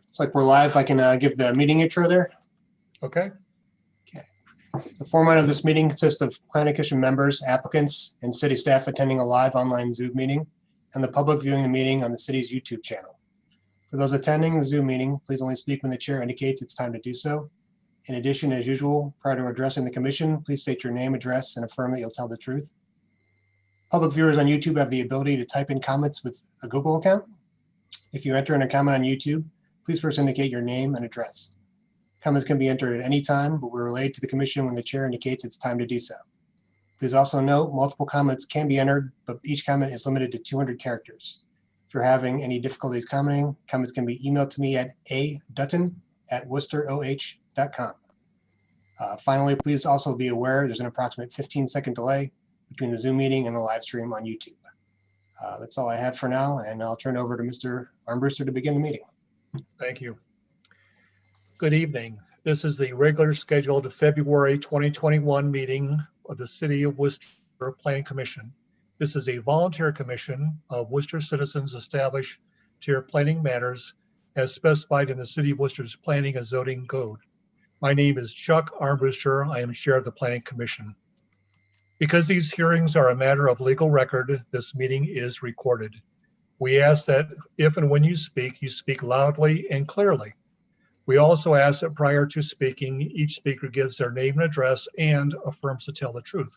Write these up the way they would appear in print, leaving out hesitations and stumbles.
It's like we're live. I can give the meeting intro there. Okay. Okay. The format of this meeting consists of planning commission members, applicants, and city staff attending a live online Zoom meeting, and the public viewing the meeting on the city's YouTube channel. For those attending the Zoom meeting, please only speak when the chair indicates it's time to do so. In addition, as usual, prior to addressing the commission, please state your name, address, and affirm that you'll tell the truth. Public viewers on YouTube have the ability to type in comments with a Google account. If you enter in a comment on YouTube, please first indicate your name and address. Comments can be entered at any time, but we're relayed to the commission when the chair indicates it's time to do so. Please also note multiple comments can be entered, but each comment is limited to 200 characters. If you're having any difficulties commenting, comments can be emailed to me at adutton@worcesteroh.com. Finally, please also be aware there's an approximate 15-second delay between the Zoom meeting and the live stream on YouTube. That's all I have for now, and I'll turn it over to Mr. Armbruster to begin the meeting. Thank you. Good evening. This is the regular scheduled February 2021 meeting of the City of Worcester Planning Commission. This is a volunteer commission of Worcester citizens established to hear planning matters as specified in the City of Worcester's Planning and Zoning Code. My name is Chuck Armbruster. I am chair of the Planning Commission. Because these hearings are a matter of legal record, this meeting is recorded. We ask that if and when you speak loudly and clearly. We also ask that prior to speaking, each speaker gives their name and address and affirms to tell the truth.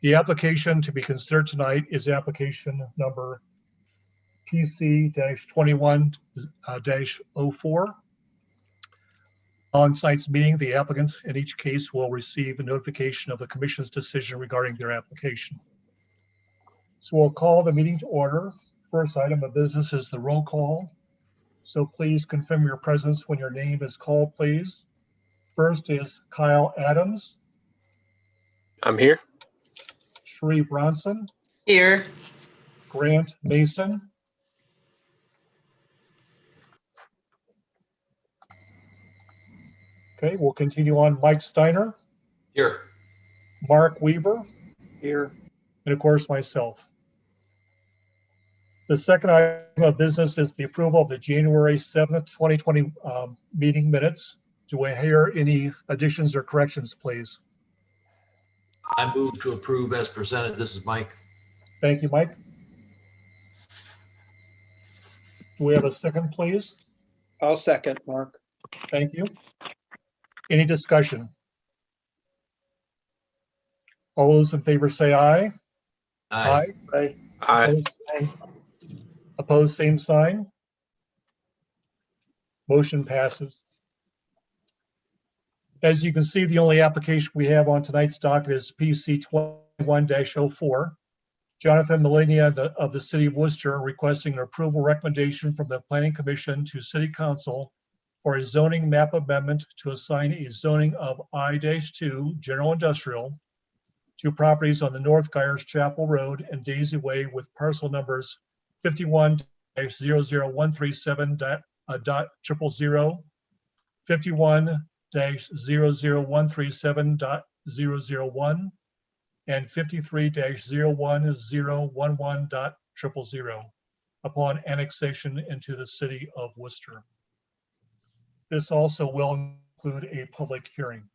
The application to be considered tonight is application number PC-21-04. On tonight's meeting, the applicants in each case will receive a notification of the commission's decision regarding their application. So we'll call the meeting to order. First item of business is the roll call. So please confirm your presence when your name is called, please. First is Kyle Adams. I'm here. Sheree Bronson. Here. Grant Mason. Okay, we'll continue on. Mike Steiner. Here. Mark Weaver. Here. And of course, myself. The second item of business is the approval of the January 7th, 2020 meeting minutes. Do I hear any additions or corrections, please? I move to approve as presented. This is Mike. Thank you, Mike. Do we have a second, please? I'll second, Mark. Thank you. Any discussion? All those in favor say aye. Aye. Aye. Aye. Opposed, same sign. Motion passes. As you can see, the only application we have on tonight's docket is PC 21-04. Jonathan Melania of the City of Worcester requesting an approval recommendation from the Planning Commission to City Council for a zoning map amendment to assign a zoning of I-2 General Industrial to properties on the North Gyers Chapel Road and Daisy Way with parcel numbers 51-00137.000, 51-00137.001, and 53-01011.000 upon annexation into the City of Worcester. This also will include a public hearing.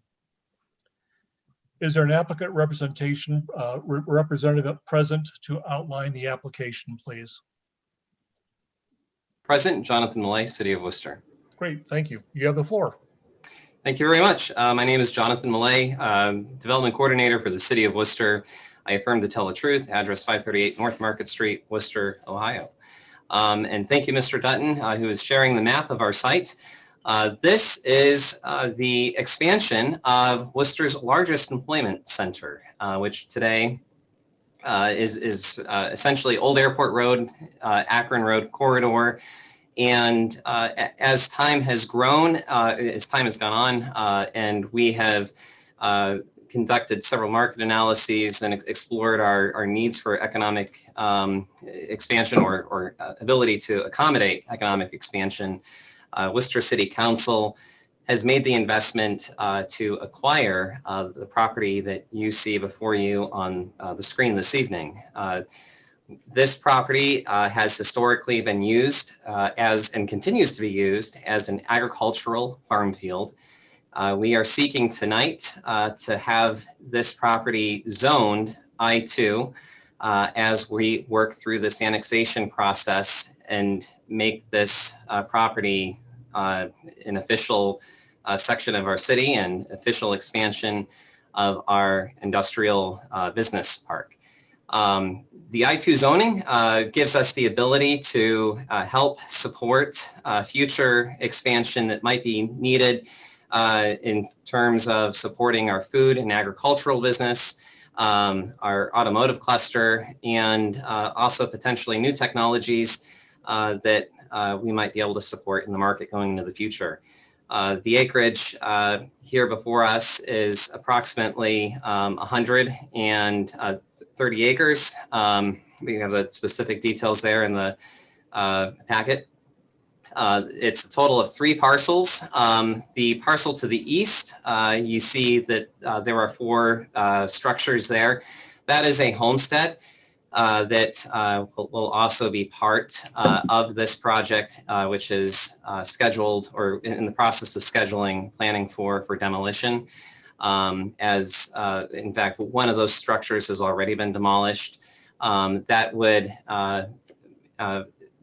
Is there an applicant representation representative present to outline the application, please? Present, Jonathan Millay, City of Worcester. Great, thank you. You have the floor. Thank you very much. My name is Jonathan Millay, Development Coordinator for the City of Worcester. I affirm to tell the truth, address 538 North Market Street, Worcester, Ohio. And thank you, Mr. Dutton, who is sharing the map of our site. This is the expansion of Worcester's largest employment center, which today is essentially Old Airport Road, Akron Road corridor. And as time has grown, as time has gone on, and we have conducted several market analyses and explored our needs for economic expansion or ability to accommodate economic expansion, Worcester City Council has made the investment to acquire the property that you see before you on the screen this evening. This property has historically been used and continues to be used as an agricultural farm field. We are seeking tonight to have this property zoned I2 as we work through this annexation process and make this property an official section of our city and official expansion of our industrial business park. The I2 zoning gives us the ability to help support future expansion that might be needed in terms of supporting our food and agricultural business, our automotive cluster, and also potentially new technologies that we might be able to support in the market going into the future. The acreage here before us is approximately 130 acres. We have the specific details there in the packet. It's a total of 3 parcels. The parcel to the east, you see that there are 4 structures there. That is a homestead that will also be part of this project, which is scheduled or in the process of scheduling planning for demolition. As in fact, one of those structures has already been demolished. That would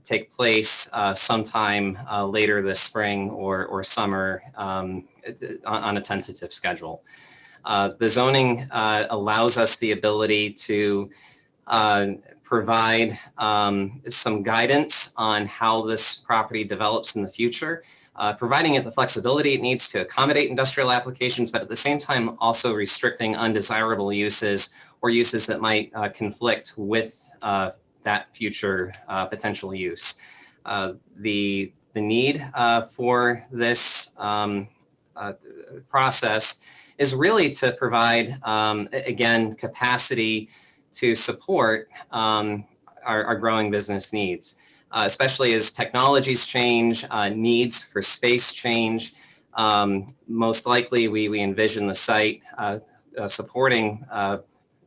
take place sometime later this spring or summer on a tentative schedule. The zoning allows us the ability to provide some guidance on how this property develops in the future, providing it the flexibility it needs to accommodate industrial applications, but at the same time also restricting undesirable uses or uses that might conflict with that future potential use. The need for this process is really to provide, again, capacity to support our growing business needs, especially as technologies change, needs for space change. Most likely, we envision the site supporting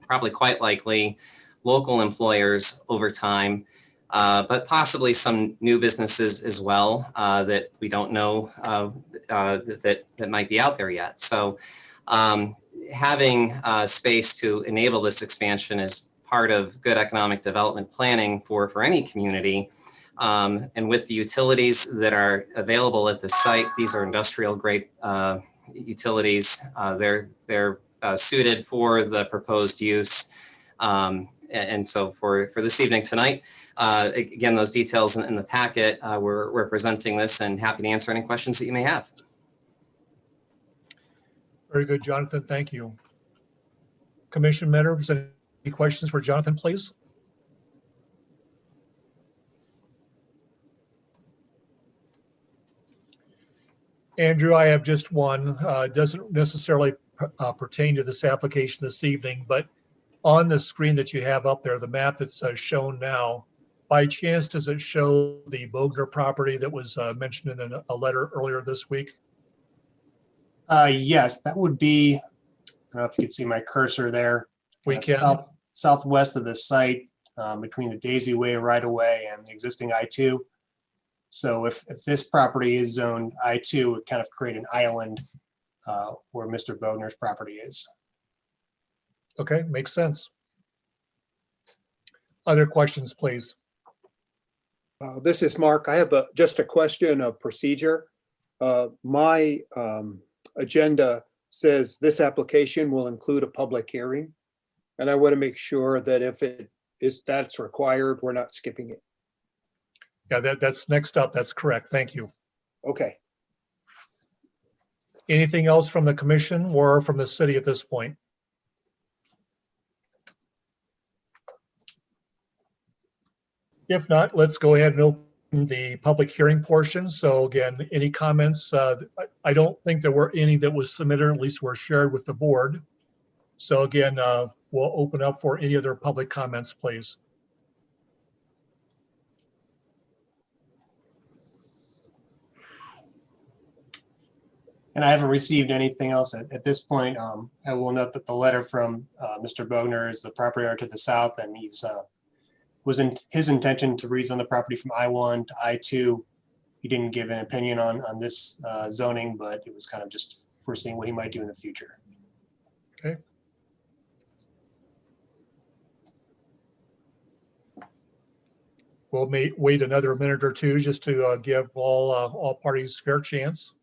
probably quite likely local employers over time, but possibly some new businesses as well that we don't know that might be out there yet. So having space to enable this expansion is part of good economic development planning for any community. And with the utilities that are available at the site, these are industrial grade utilities. They're suited for the proposed use. And so for this evening tonight, again, those details in the packet, we're presenting this and happy to answer any questions that you may have. Very good, Jonathan. Thank you. Commission members, any questions for Jonathan, please? Andrew, I have just one. It doesn't necessarily pertain to this application this evening, but on the screen that you have up there, the map that's shown now, by chance, does it show the Bogner property that was mentioned in a letter earlier this week? Yes, that would be, I don't know if you can see my cursor there. We can. Southwest of the site, between the Daisy Way right of way and the existing I2. So if this property is zoned I2, it would kind of create an island where Mr. Bogner's property is. Okay, makes sense. Other questions, please? This is Mark. I have just a question of procedure. My agenda says this application will include a public hearing. And I want to make sure that if that's required, we're not skipping it. Yeah, that's next up. That's correct. Thank you. Okay. Anything else from the commission or from the city at this point? If not, let's go ahead and open the public hearing portion. So again, any comments? I don't think there were any that was submitted, at least were shared with the board. So again, we'll open up for any other public comments, please. And I haven't received anything else at this point. I will note that the letter from Mr. Bogner is the property owner to the south, and he's was in his intention to rezone the property from I-1 to I-2. He didn't give an opinion on this zoning, but it was kind of just foreseeing what he might do in the future. Okay. We'll wait another minute or two just to give all parties fair chance.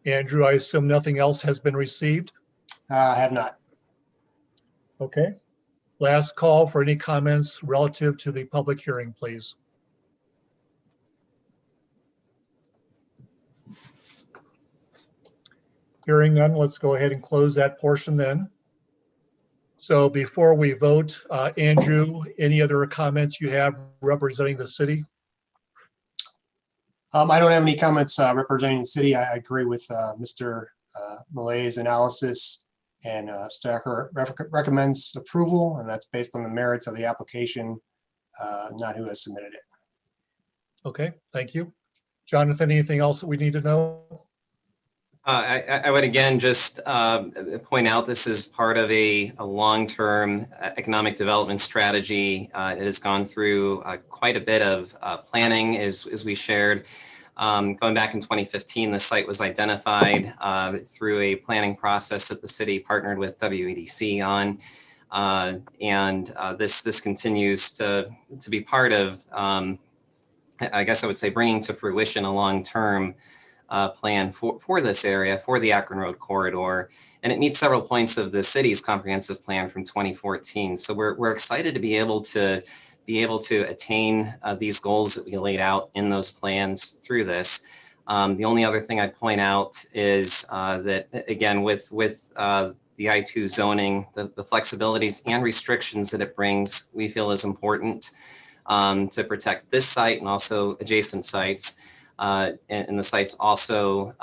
Andrew, I assume nothing else has been received? I have not. Okay. Last call for any comments relative to the public hearing, please. Hearing none, let's go ahead and close that portion then. So before we vote, Andrew, any other comments you have representing the city? I don't have any comments representing the city. I agree with Mr. Malay's analysis, and staff recommends approval, and that's based on the merits of the application, not who has submitted it. Okay, thank you. Jonathan, anything else that we need to know? I would again just point out this is part of a long-term economic development strategy. It has gone through quite a bit of planning, as we shared. Going back in 2015, the site was identified through a planning process that the city partnered with WEDC on. And this continues to be part of, I guess I would say, bringing to fruition a long-term plan for this area, for the Akron Road corridor, and it meets several points of the city's comprehensive plan from 2014. So we're excited to be able to attain these goals that we laid out in those plans through this. The only other thing I'd point out is that again with the I-2 zoning, the flexibilities and restrictions that it brings, we feel is important to protect this site and also adjacent sites. And the sites also,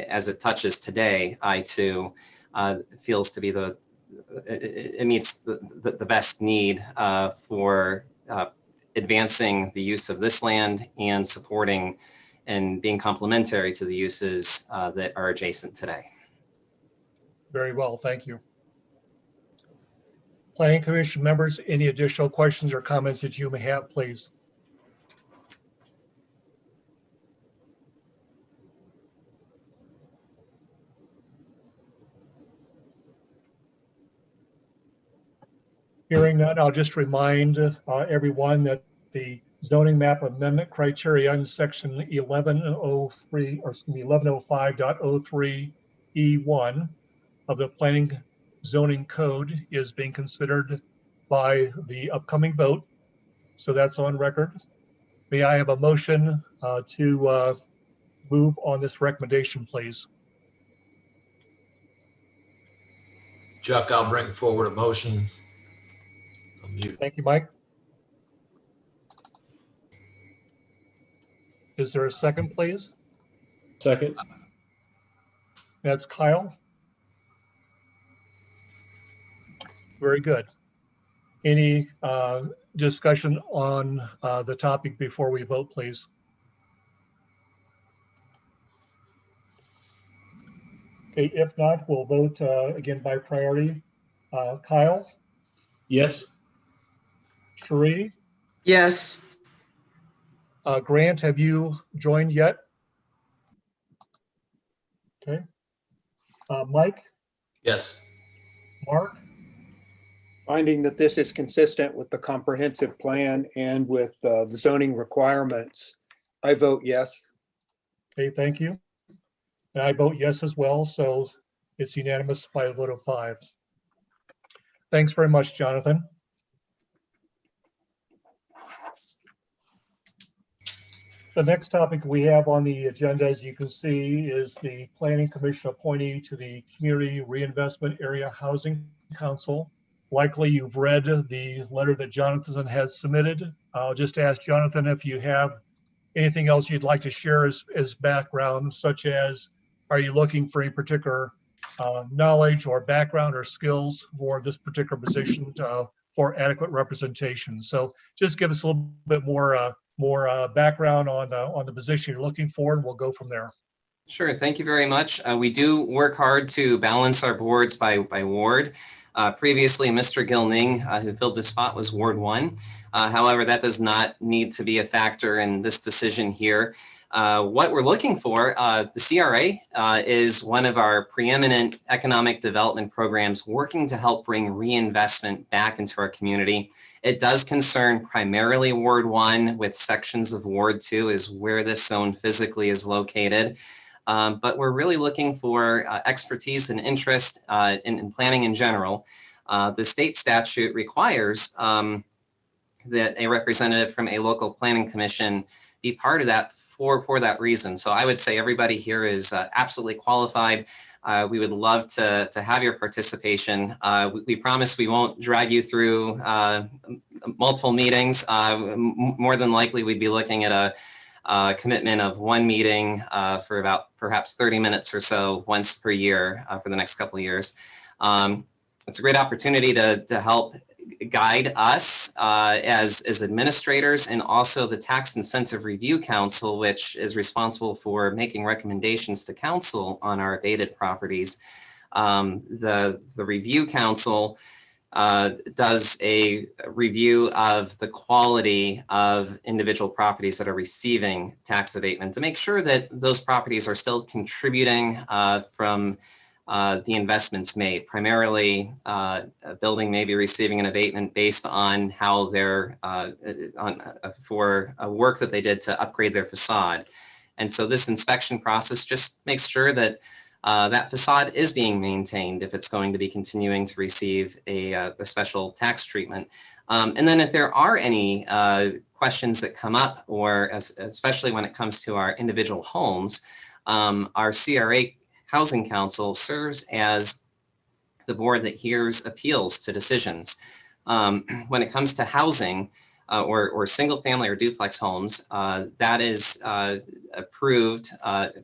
as it touches today, I-2 feels to be it meets the best need for advancing the use of this land and supporting and being complementary to the uses that are adjacent today. Very well, thank you. Planning Commission members, any additional questions or comments that you may have, please? Hearing none, I'll just remind everyone that the zoning map amendment criteria in section 1103, or excuse me, 1105.03E1 of the planning zoning code is being considered by the upcoming vote. So that's on record. May I have a motion to move on this recommendation, please? Chuck, I'll bring forward a motion. Thank you, Mike. Is there a second, please? Second. That's Kyle. Very good. Any discussion on the topic before we vote, please? Okay, if not, we'll vote again by priority. Kyle, Yes. Cherie, Yes. Grant, have you joined yet? Okay. Mike, Yes. Mark, Finding that this is consistent with the comprehensive plan and with the zoning requirements, I vote yes. okay, thank you. And I vote yes as well, so it's unanimous by a vote of 5. Thanks very much, Jonathan. The next topic we have on the agenda, as you can see, is the Planning Commission appointee to the Community Reinvestment Area Housing Council. Likely you've read the letter that Jonathan has submitted. I'll just ask Jonathan if you have anything else you'd like to share as background, such as, are you looking for any particular knowledge or background or skills for this particular position for adequate representation? So just give us a little bit more background on the position you're looking for, and we'll go from there. Sure. Thank you very much. We do work hard to balance our boards by ward. Previously, Mr. Gilning, who filled this spot, was Ward 1. However, that does not need to be a factor in this decision here. What we're looking for, the CRA is one of our preeminent economic development programs working to help bring reinvestment back into our community. It does concern primarily Ward 1, with sections of Ward 2 is where this zone physically is located. But we're really looking for expertise and interest in planning in general. The state statute requires that a representative from a local planning commission be part of that for that reason. So I would say everybody here is absolutely qualified. We would love to have your participation. We promise we won't drag you through multiple meetings. More than likely, we'd be looking at a commitment of one meeting for about perhaps 30 minutes or so once per year for the next couple of years. It's a great opportunity to help guide us as administrators, and also the Tax Incentive Review Council, which is responsible for making recommendations to council on our abated properties. The Review Council does a review of the quality of individual properties that are receiving tax abatement to make sure that those properties are still contributing from the investments made. Primarily, a building may be receiving an abatement based on how they're for work that they did to upgrade their facade. And so this inspection process just makes sure that that facade is being maintained if it's going to be continuing to receive a special tax treatment. And then if there are any questions that come up, or especially when it comes to our individual homes, our CRA Housing Council serves as the board that hears appeals to decisions. When it comes to housing or single family or duplex homes, that is approved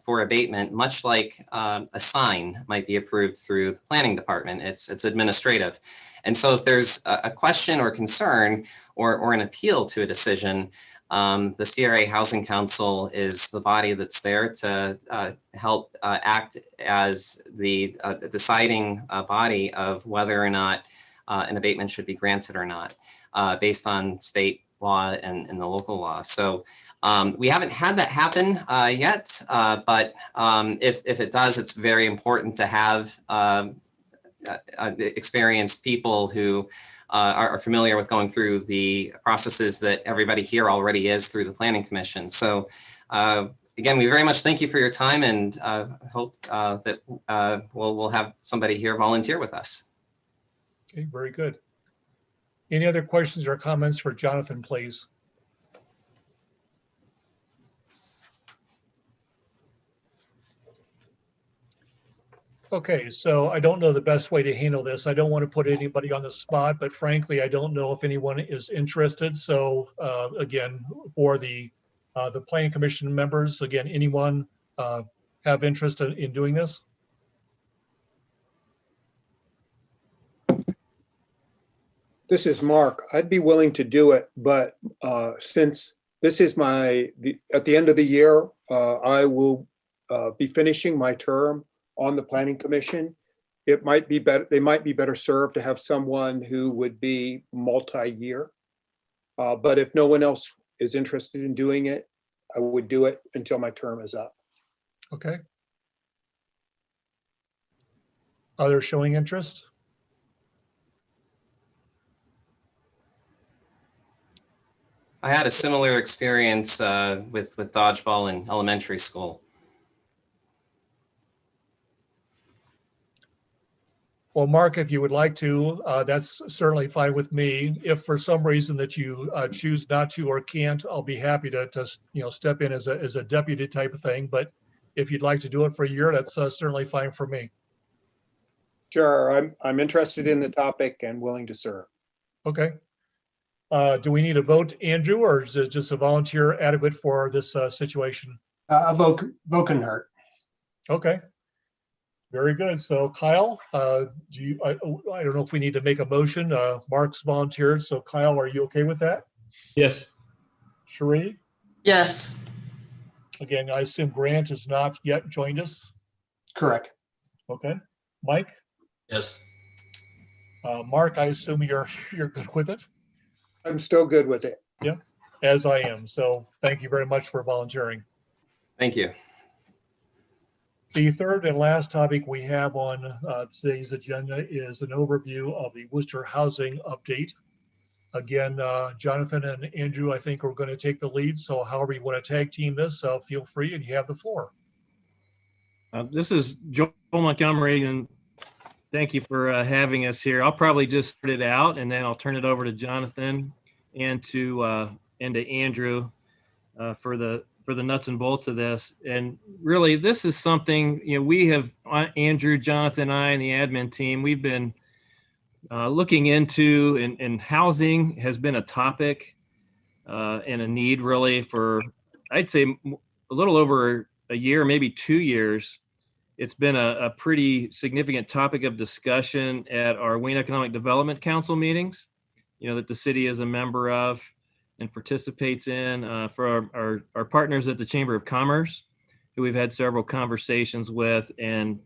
for abatement, much like a sign might be approved through the planning department. It's administrative. And so if there's a question or concern or an appeal to a decision, the CRA Housing Council is the body that's there to help act as the deciding body of whether or not an abatement should be granted or not, based on state law and the local law. So we haven't had that happen yet, but if it does, it's very important to have experienced people who are familiar with going through the processes that everybody here already is through the Planning Commission. So again, we very much thank you for your time, and hope that we'll have somebody here volunteer with us. Okay, very good. Any other questions or comments for Jonathan, please? Okay, so I don't know the best way to handle this. I don't want to put anybody on the spot, but frankly, I don't know if anyone is interested. So again, for the Planning Commission members, again, anyone have interest in doing this? This is Mark. I'd be willing to do it, but since this is at the end of the year, I will be finishing my term on the Planning Commission. It might be better, they might be better served to have someone who would be multi-year. But if no one else is interested in doing it, I would do it until my term is up. Okay. Others showing interest? I had a similar experience with dodgeball in elementary school. Well, Mark, if you would like to, that's certainly fine with me. If for some reason that you choose not to or can't, I'll be happy to step in as a deputy type of thing. But if you'd like to do it for a year, that's certainly fine for me. Sure, I'm interested in the topic and willing to serve. Okay. Do we need a vote, Andrew, or is it just a volunteer adequate for this situation? A vote can hurt. Okay. Very good. So Kyle, I don't know if we need to make a motion. Mark's volunteered. So Kyle, are you okay with that? Yes. Sheree? Yes. Again, I assume Grant has not yet joined us. Correct. Okay. Mike? Yes. Mark, I assume you're good with it, I'm still good with it. as I am. So thank you very much for volunteering. Thank you. The third and last topic we have on today's agenda is an overview of the Worcester housing update. Again, Jonathan and Andrew, I think, are going to take the lead. So however you want to tag team this, feel free, and you have the floor. This is Joel Montgomery, and thank you for having us here. I'll probably just start it out, and then I'll turn it over to Jonathan and to Andrew for the nuts and bolts of this. And really, this is something, we have, Andrew, Jonathan, I, and the admin team, we've been looking into, and housing has been a topic and a need really for, I'd say, a little over a year, maybe 2 years. It's been a pretty significant topic of discussion at our Wayne Economic Development Council meetings, that the city is a member of and participates in, for our partners at the Chamber of Commerce, who we've had several conversations with. And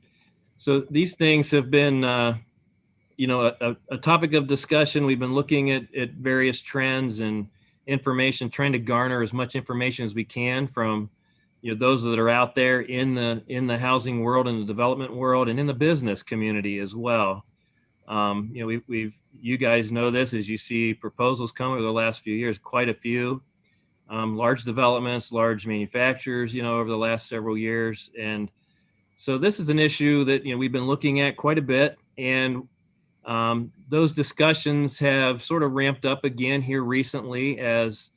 so these things have been, a topic of discussion. We've been looking at various trends and information, trying to garner as much information as we can from those that are out there in the housing world, in the development world, and in the business community as well. You guys know this as you see proposals come over the last few years, quite a few large developments, large manufacturers, over the last several years. And so this is an issue that, we've been looking at quite a bit. And those discussions have sort of ramped up again here recently as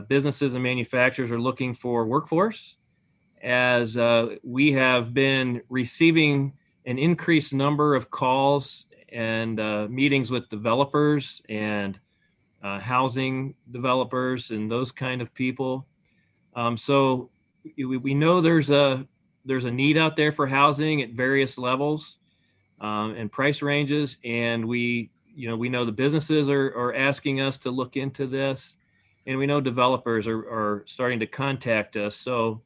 businesses and manufacturers are looking for workforce, as we have been receiving an increased number of calls and meetings with developers and housing developers and those kind of people. So we know there's a need out there for housing at various levels and price ranges, and we know the businesses are asking us to look into this. And we know developers are starting to contact us. So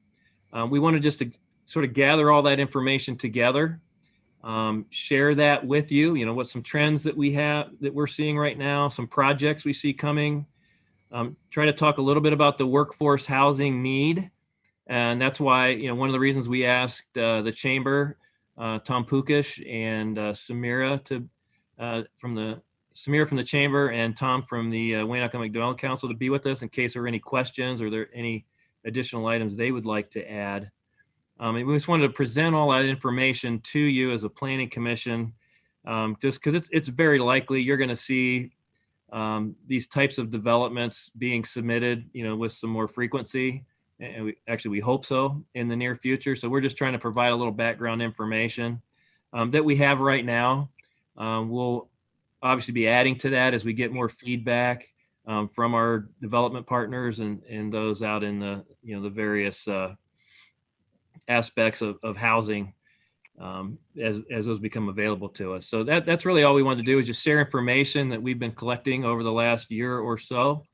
we wanted just to sort of gather all that information together, share that with you, what some trends that we're seeing right now, some projects we see coming, try to talk a little bit about the workforce housing need. And that's why, one of the reasons we asked the chamber, Tom Pukish and Samira Samir from the chamber and Tom from the Wayne Economic Development Council to be with us in case there are any questions or there are any additional items they would like to add. And we just wanted to present all that information to you as a planning commission, just because it's very likely you're going to see these types of developments being submitted, with some more frequency. And we hope so in the near future. So we're just trying to provide a little background information that we have right now. We'll obviously be adding to that as we get more feedback from our development partners and those out in the various aspects of housing as those become available to us. So that's really all we wanted to do, is just share information that we've been collecting over the last year or so,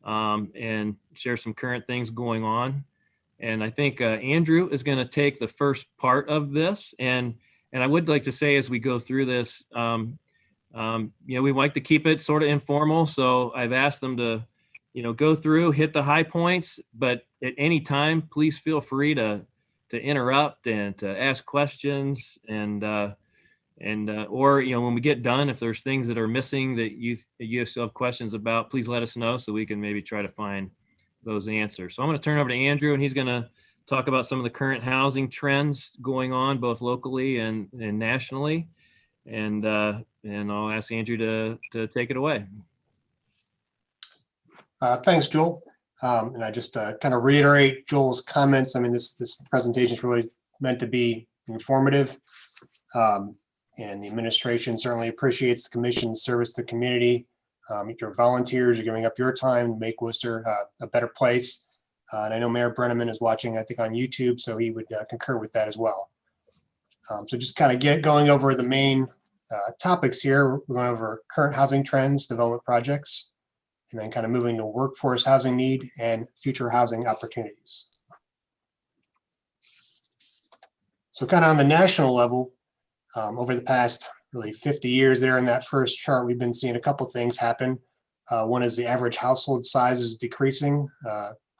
and share some current things going on. And I think Andrew is going to take the first part of this. And I would like to say, as we go through this, we like to keep it sort of informal. So I've asked them to, go through, hit the high points, but at any time, please feel free to interrupt and to ask questions or when we get done, if there's things that are missing that you still have questions about, please let us know so we can maybe try to find those answers. So I'm going to turn it over to Andrew, and he's going to talk about some of the current housing trends going on both locally and nationally. And I'll ask Andrew to take it away. Thanks, Joel. And I just kind of reiterate Joel's comments. I mean, this presentation is really meant to be informative. And the administration certainly appreciates the commission's service to the community Your volunteers, you're giving up your time to make Worcester a better place. And I know Mayor Brenneman is watching, I think, on YouTube, so he would concur with that as well. So just kind of going over the main topics here. We're going over current housing trends, development projects, and then kind of moving to workforce housing need and future housing opportunities. So kind of on the national level, over the past really 50 years there in that first chart, we've been seeing a couple things happen. One is the average household size is decreasing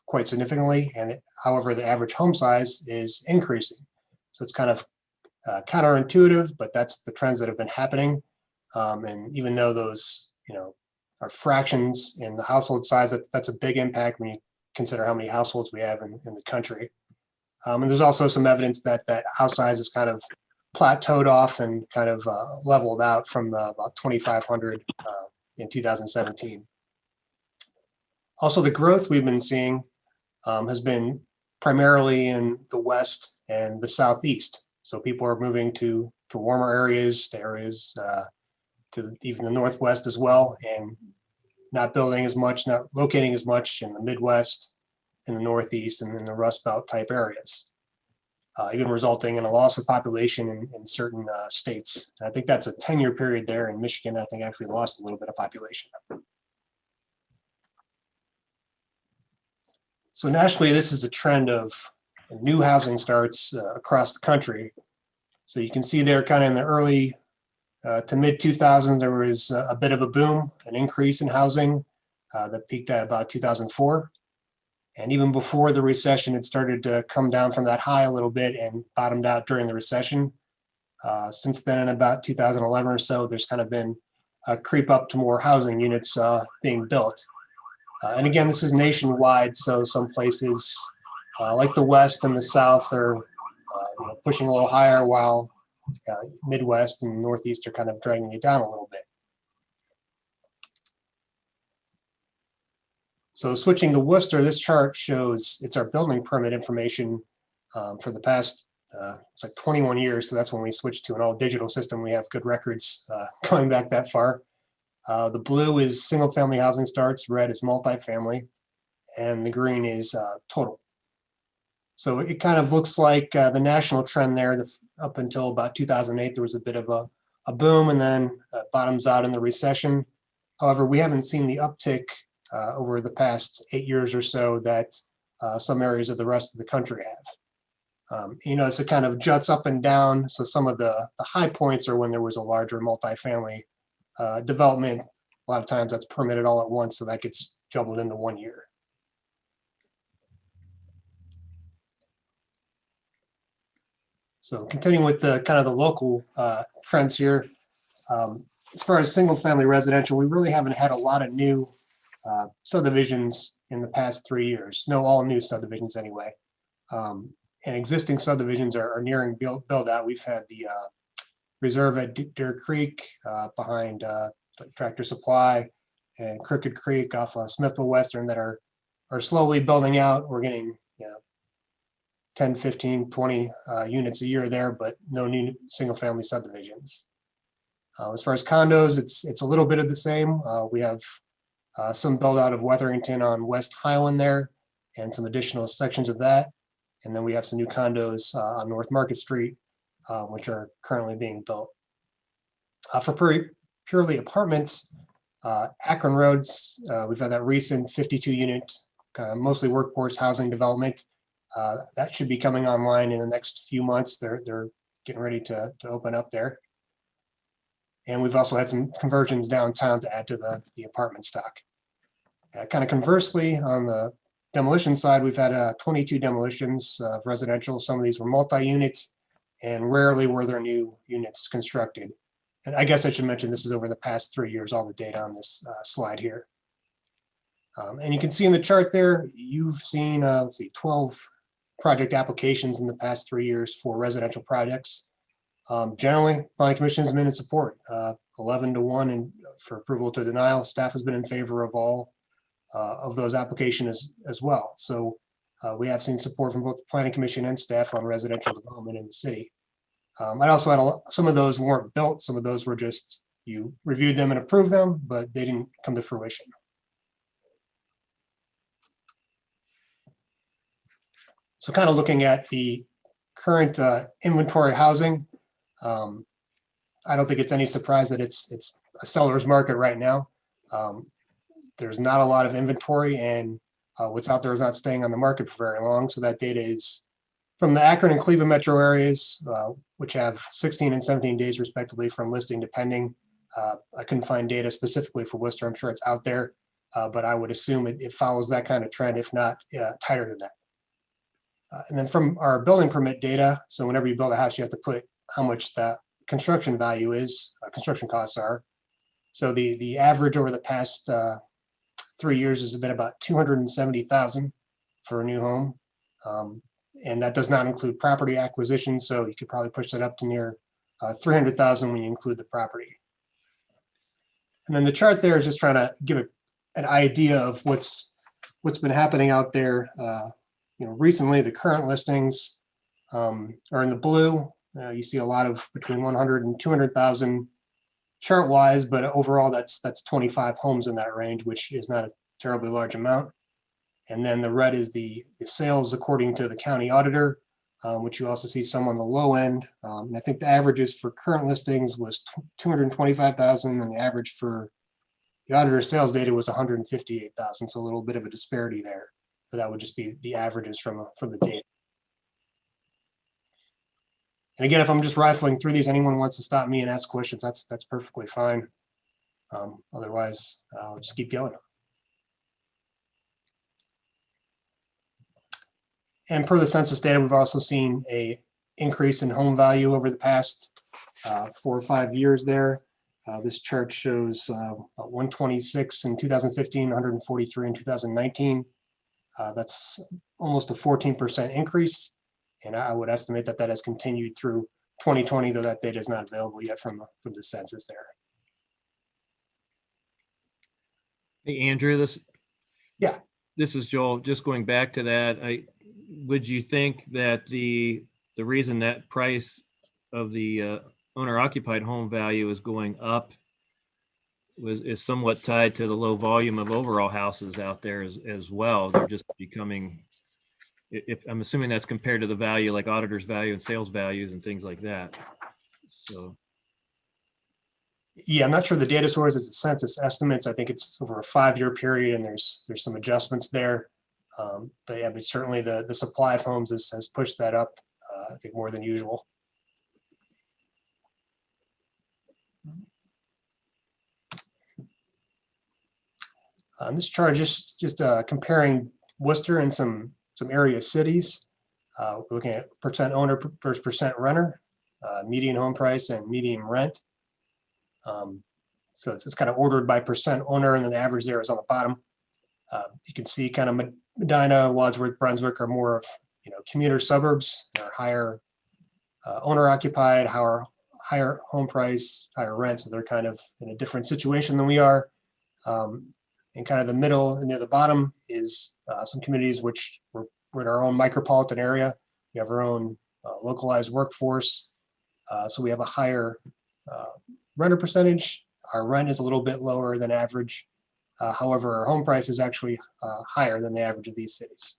quite significantly, and however, the average home size is increasing. So it's kind of counterintuitive, but that's the trends that have been happening. And even though those, are fractions in the household size, that's a big impact when you consider how many households we have in the country. And there's also some evidence that house size is kind of plateaued off and kind of leveled out from about 2,500 in 2017. Also, the growth we've been seeing has been primarily in the West and the Southeast. So people are moving to warmer areas, to even the Northwest as well, and not building as much, not locating as much in the Midwest, in the Northeast, and in the Rust Belt type areas. Even resulting in a loss of population in certain states. And I think that's a 10-year period there. In Michigan, I think actually lost a little bit of population. So nationally, this is a trend of new housing starts across the country. So you can see there kind of in the early to mid 2000s, there was a bit of a boom, an increase in housing that peaked at about 2004. And even before the recession, it started to come down from that high a little bit and bottomed out during the recession. Since then, in about 2011 or so, there's kind of been a creep up to more housing units being built. And again, this is nationwide, so some places like the West and the South are pushing a little higher, while Midwest and Northeast are kind of dragging it down a little bit. So switching to Worcester, this chart shows it's our building permit information for the past, it's like 21 years. So that's when we switched to an all digital system. We have good records going back that far. The blue is single family housing starts, red is multifamily, and the green is total. So it kind of looks like the national trend there. Up until about 2008, there was a bit of a boom, and then bottoms out in the recession. However, we haven't seen the uptick over the past 8 years or so that some areas of the rest of the country have. So it kind of juts up and down. So some of the high points are when there was a larger multifamily development. A lot of times that's permitted all at once, so that gets jumbled into 1 year. So continuing with the kind of the local trends here, as far as single family residential, we really haven't had a lot of new subdivisions in the past 3 years. No, all new subdivisions anyway. And existing subdivisions are nearing build out. We've had the reserve at Deer Creek behind Tractor Supply, and Crooked Creek off of Smithville Western that are slowly building out. We're getting 10, 15, 20 units a year there, but no new single family subdivisions. As far as condos, it's a little bit of the same. We have some build out of Wetherington on West Highland there, and some additional sections of that. And then we have some new condos on North Market Street, which are currently being built. For purely apartments, Akron Roads, we've had that recent 52 unit, kind of mostly workforce housing development. That should be coming online in the next few months. They're getting ready to open up there. And we've also had some conversions downtown to add to the apartment stock. Kind of conversely, on the demolition side, we've had 22 demolitions of residential. Some of these were multi-units, and rarely were there new units constructed. And I guess I should mention this is over the past 3 years, all the data on this slide here. And you can see in the chart there, you've seen, 12 project applications in the past 3 years for residential projects. Generally, Planning Commission has been in support, 11-1 for approval to denial. Staff has been in favor of all of those applications as well. So we have seen support from both the Planning Commission and staff on residential development in the city. I also had some of those weren't built. Some of those were just, You reviewed them and approved them, but they didn't come to fruition. So kind of looking at the current inventory housing, I don't think it's any surprise that it's a seller's market right now. There's not a lot of inventory, and what's out there is not staying on the market for very long. So that data is from the Akron and Cleveland metro areas, which have 16 and 17 days respectively from listing to pending. I couldn't find data specifically for Worcester. I'm sure it's out there, but I would assume it follows that kind of trend, if not tighter than that. And then from our building permit data, so whenever you build a house, you have to put how much that construction value is, construction costs are. So the average over the past 3 years has been about $270,000 for a new home. And that does not include property acquisition. So you could probably push that up to near $300,000 when you include the property. And then the chart there is just trying to give an idea of what's been happening out there. Recently the current listings are in the blue. You see a lot of between 100 and 200,000 chart wise, but overall that's 25 homes in that range, which is not a terribly large amount. And then the red is the sales according to the county auditor, which you also see some on the low end. And I think the averages for current listings was 225,000, and the average for the auditor sales data was 158,000. So a little bit of a disparity there. So that would just be the averages from the data. And again, if I'm just rifling through these, anyone wants to stop me and ask questions, that's perfectly fine. Otherwise, I'll just keep going. And per the census data, we've also seen a increase in home value over the past 4 or 5 years there. This chart shows 126 in 2015, 143 in 2019. That's almost a 14% increase. And I would estimate that that has continued through 2020, though that data is not available yet from the census there. Hey, Andrew, Yeah. This is Joel. Just going back to that, would you think that the reason that price of the owner-occupied home value is going up is somewhat tied to the low volume of overall houses out there as well? They're just becoming, if I'm assuming that's compared to the value, like auditor's value and sales values and things like that. So. Yeah, I'm not sure the data source is the census estimates. I think it's over a 5-year period, and there's some adjustments there. But yeah, but certainly the supply of homes has pushed that up, I think, more than usual. This chart just comparing Worcester and some area cities. We're looking at percent owner versus percent renter, median home price and median rent. So it's kind of ordered by percent owner, and then the average there is on the bottom. You can see kind of Medina, Wadsworth, Brunswick are more of commuter suburbs. They're higher owner occupied, higher home price, higher rent. So they're kind of in a different situation than we are. And kind of the middle and near the bottom is some communities which we're in our own micropolitan area. We have our own localized workforce. So we have a higher renter percentage. Our rent is a little bit lower than average. However, our home price is actually higher than the average of these cities.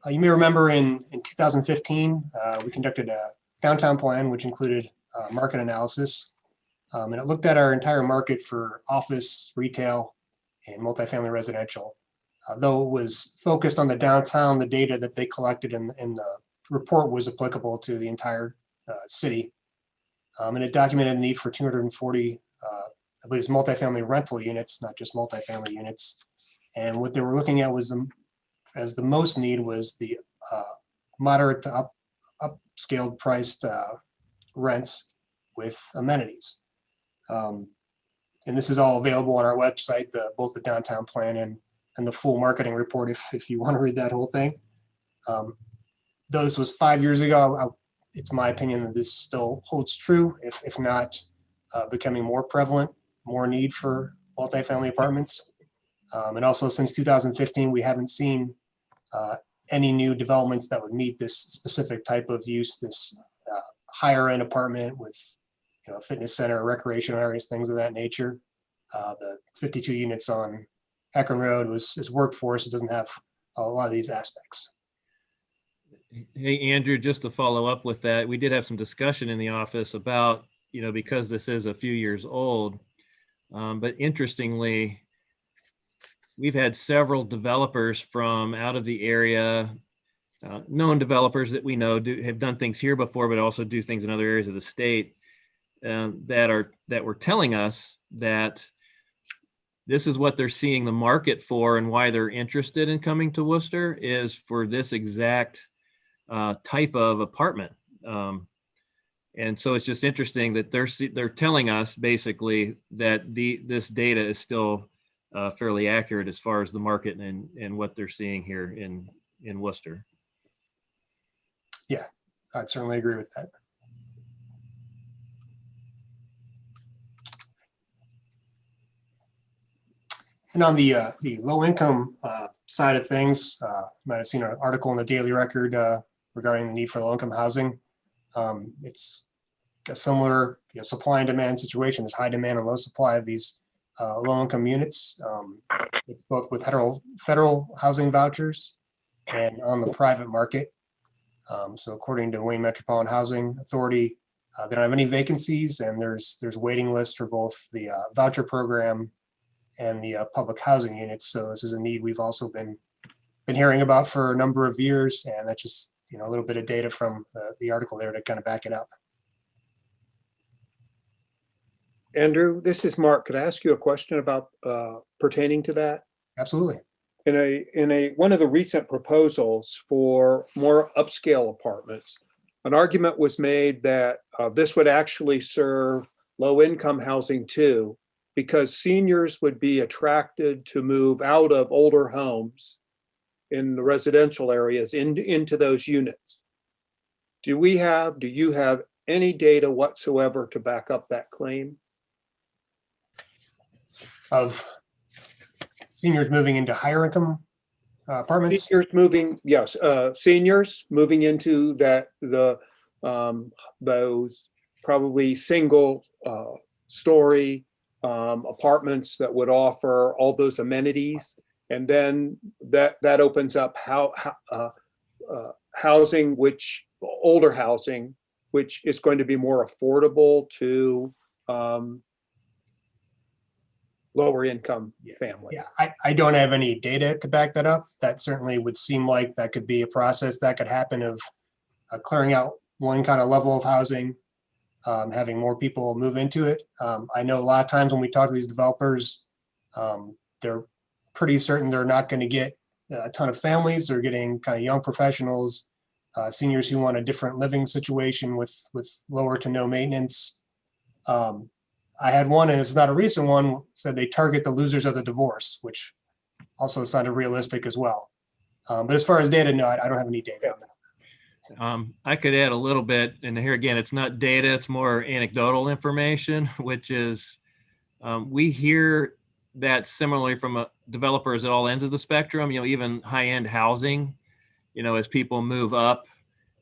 You may remember in 2015, we conducted a downtown plan, which included market analysis. And it looked at our entire market for office, retail, and multifamily residential. Though it was focused on the downtown, the data that they collected in the report was applicable to the entire city. And it documented the need for 240, I believe it's multifamily rental units, not just multifamily units. And what they were looking at was as the most need was the moderate to upscaled priced rents with amenities. And this is all available on our website, both the downtown plan and the full marketing report if you want to read that whole thing. Though this was 5 years ago, it's my opinion that this still holds true, if not becoming more prevalent, more need for multifamily apartments. And also since 2015, we haven't seen any new developments that would meet this specific type of use, this higher end apartment with, you know, fitness center, recreational areas, things of that nature. The 52 units on Akron Road is workforce. It doesn't have a lot of these aspects. Hey, Andrew, just to follow up with that, we did have some discussion in the office about, you know, because this is a few years old, but interestingly, we've had several developers from out of the area, known developers that we know have done things here before, but also do things in other areas of the state, that were telling us that this is what they're seeing the market for, and why they're interested in coming to Worcester is for this exact type of apartment. And so it's just interesting that they're telling us basically that this data is still fairly accurate as far as the market and what they're seeing here in Worcester. Yeah, I'd certainly agree with that. And on the low income side of things, you might have seen an article in the Daily Record regarding the need for low income housing. It's a similar, you know, supply and demand situation. There's high demand and low supply of these low income units, both with federal housing vouchers and on the private market. So according to Wayne Metropolitan Housing Authority, they don't have any vacancies, and there's waiting lists for both the voucher program and the public housing units. So this is a need we've also been hearing about for a number of years, and that's just, you know, a little bit of data from the article there to kind of back it up. Andrew, this is Mark. Could I ask you a question about pertaining to that? Absolutely. In one of the recent proposals for more upscale apartments, an argument was made that this would actually serve low-income housing too, because seniors would be attracted to move out of older homes in the residential areas into those units. Do you have any data whatsoever to back up that claim? Of seniors moving into higher income apartments? Seniors moving, yes, seniors moving into those probably single story apartments that would offer all those amenities, and then that opens up housing, older housing, which is going to be more affordable to lower income families. Yeah, I don't have any data to back that up. That certainly would seem like that could be a process that could happen of clearing out one kind of level of housing, having more people move into it. I know a lot of times when we talk to these developers, they're pretty certain they're not going to get a ton of families. They're getting kind of young professionals, seniors who want a different living situation with lower to no maintenance. I had one, and it's not a recent one, said they target the losers of the divorce, which also sounded realistic as well. But as far as data, no, I don't have any data on that. I could add a little bit, and here again, it's not data, it's more anecdotal information, which is we hear that similarly from developers at all ends of the spectrum, you know, even high-end housing, you know, as people move up,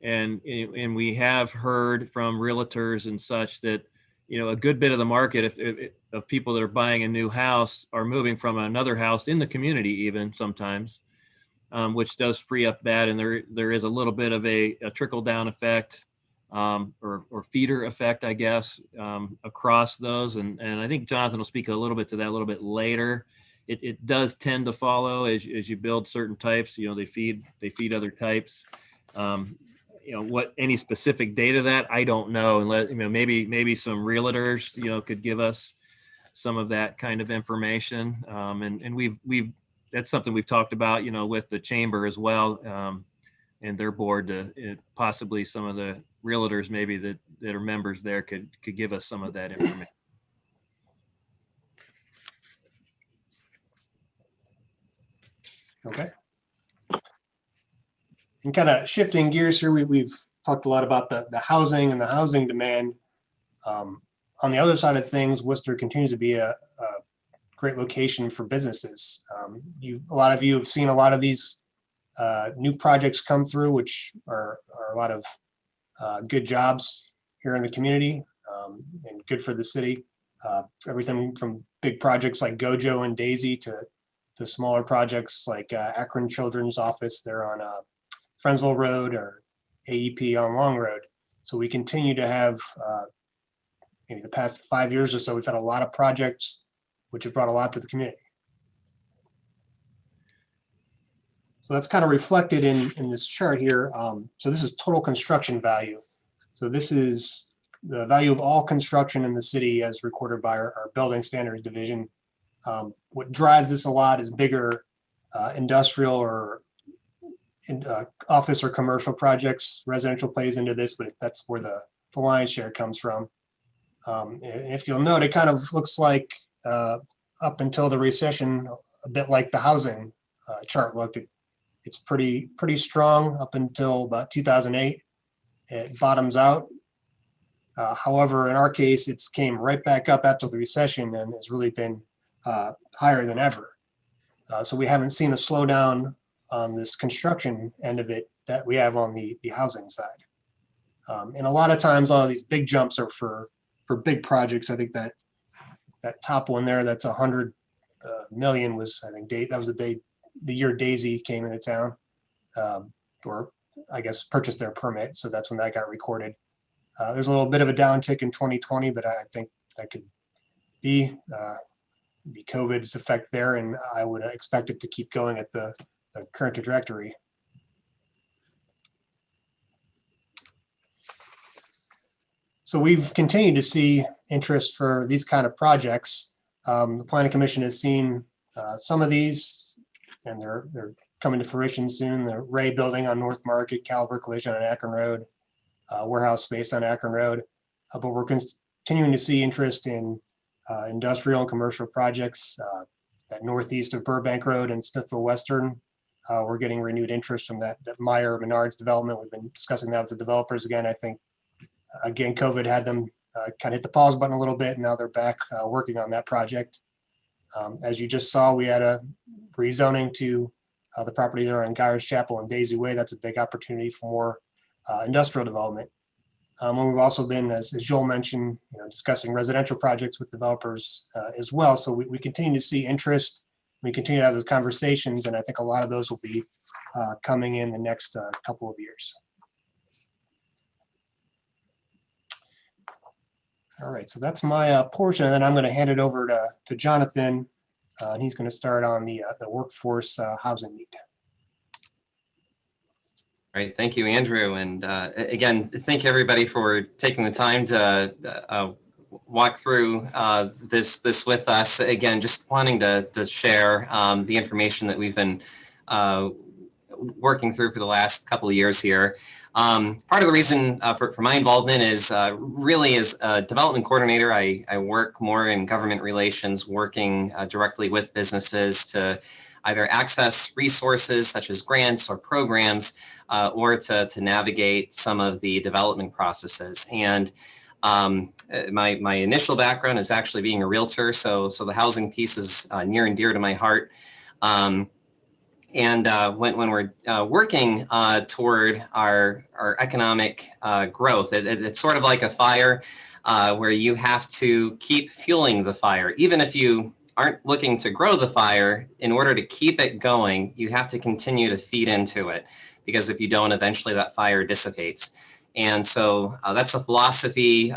and we have heard from realtors and such that, you know, a good bit of the market of people that are buying a new house are moving from another house in the community even sometimes, which does free up that. And there is a little bit of a trickle down effect or feeder effect, I guess, across those. And I think Jonathan will speak a little bit to that a little bit later. It does tend to follow as you build certain types, you know, they feed other types. You know, what any specific data that I don't know, unless, you know, maybe some realtors, you know, could give us some of that kind of information. And we've that's something we've talked about, you know, with the chamber as well, and their board to possibly some of the realtors maybe that are members there could give us some of that information. Okay. And kind of shifting gears here, we've talked a lot about the housing and the housing demand. On the other side of things, Worcester continues to be a great location for businesses. A lot of you have seen a lot of these new projects come through, which are a lot of good jobs here in the community, and good for the city. Everything from big projects like Gojo and Daisy to smaller projects like Akron Children's Office there on Friendsville Road, or AEP on Long Road. So we continue to have, maybe the past 5 years or so, we've had a lot of projects which have brought a lot to the community. So that's kind of reflected in this chart here. So this is total construction value. So this is the value of all construction in the city as recorded by our building standards division. What drives this a lot is bigger industrial or office or commercial projects. Residential plays into this, but that's where the lion's share comes from. And if you'll note, it kind of looks like up until the recession, a bit like the housing chart looked. It's pretty strong up until about 2008. It bottoms out. However, in our case, it's came right back up after the recession and has really been higher than ever. So we haven't seen a slowdown on this construction end of it that we have on the housing side. And a lot of times, all of these big jumps are for big projects. I think that top one there, that's 100 million was, I think, that was the year Daisy came into town, or I guess purchased their permit. So that's when that got recorded. There's a little bit of a downtick in 2020, but I think that could be COVID's effect there, and I would expect it to keep going at the current trajectory. So we've continued to see interest for these kind of projects. The Planning Commission has seen some of these, and they're coming to fruition soon. The Ray Building on North Market, Caliber Collision on Akron Road, warehouse space on Akron Road. But we're continuing to see interest in industrial and commercial projects that northeast of Burbank Road and Smithville Western. We're getting renewed interest from that Meyer Menards development. We've been discussing that with the developers again. I think, again, COVID had them kind of hit the pause button a little bit, and now they're back working on that project. As you just saw, we had a rezoning to the property there on Gyers Chapel and Daisy Way. That's a big opportunity for more industrial development. And we've also been, as Joel mentioned, discussing residential projects with developers as well. So we continue to see interest. We continue to have those conversations, and I think a lot of those will be coming in the next couple of years. All right, so that's my portion, and then I'm going to hand it over to Jonathan, and he's going to start on the workforce housing need. All right, thank you, Andrew. And again, thank everybody for taking the time to walk through this with us. Again, just wanting to share the information that we've been working through for the last couple of years here. Part of the reason for my involvement is really as a development coordinator, I work more in government relations, working directly with businesses to either access resources such as grants or programs, or to navigate some of the development processes. And my initial background is actually being a realtor, so the housing piece is near and dear to my heart. And when we're working toward our economic growth, it's sort of like a fire where you have to keep fueling the fire. Even if you aren't looking to grow the fire, in order to keep it going, you have to continue to feed into it, because if you don't, eventually that fire dissipates. And so that's a philosophy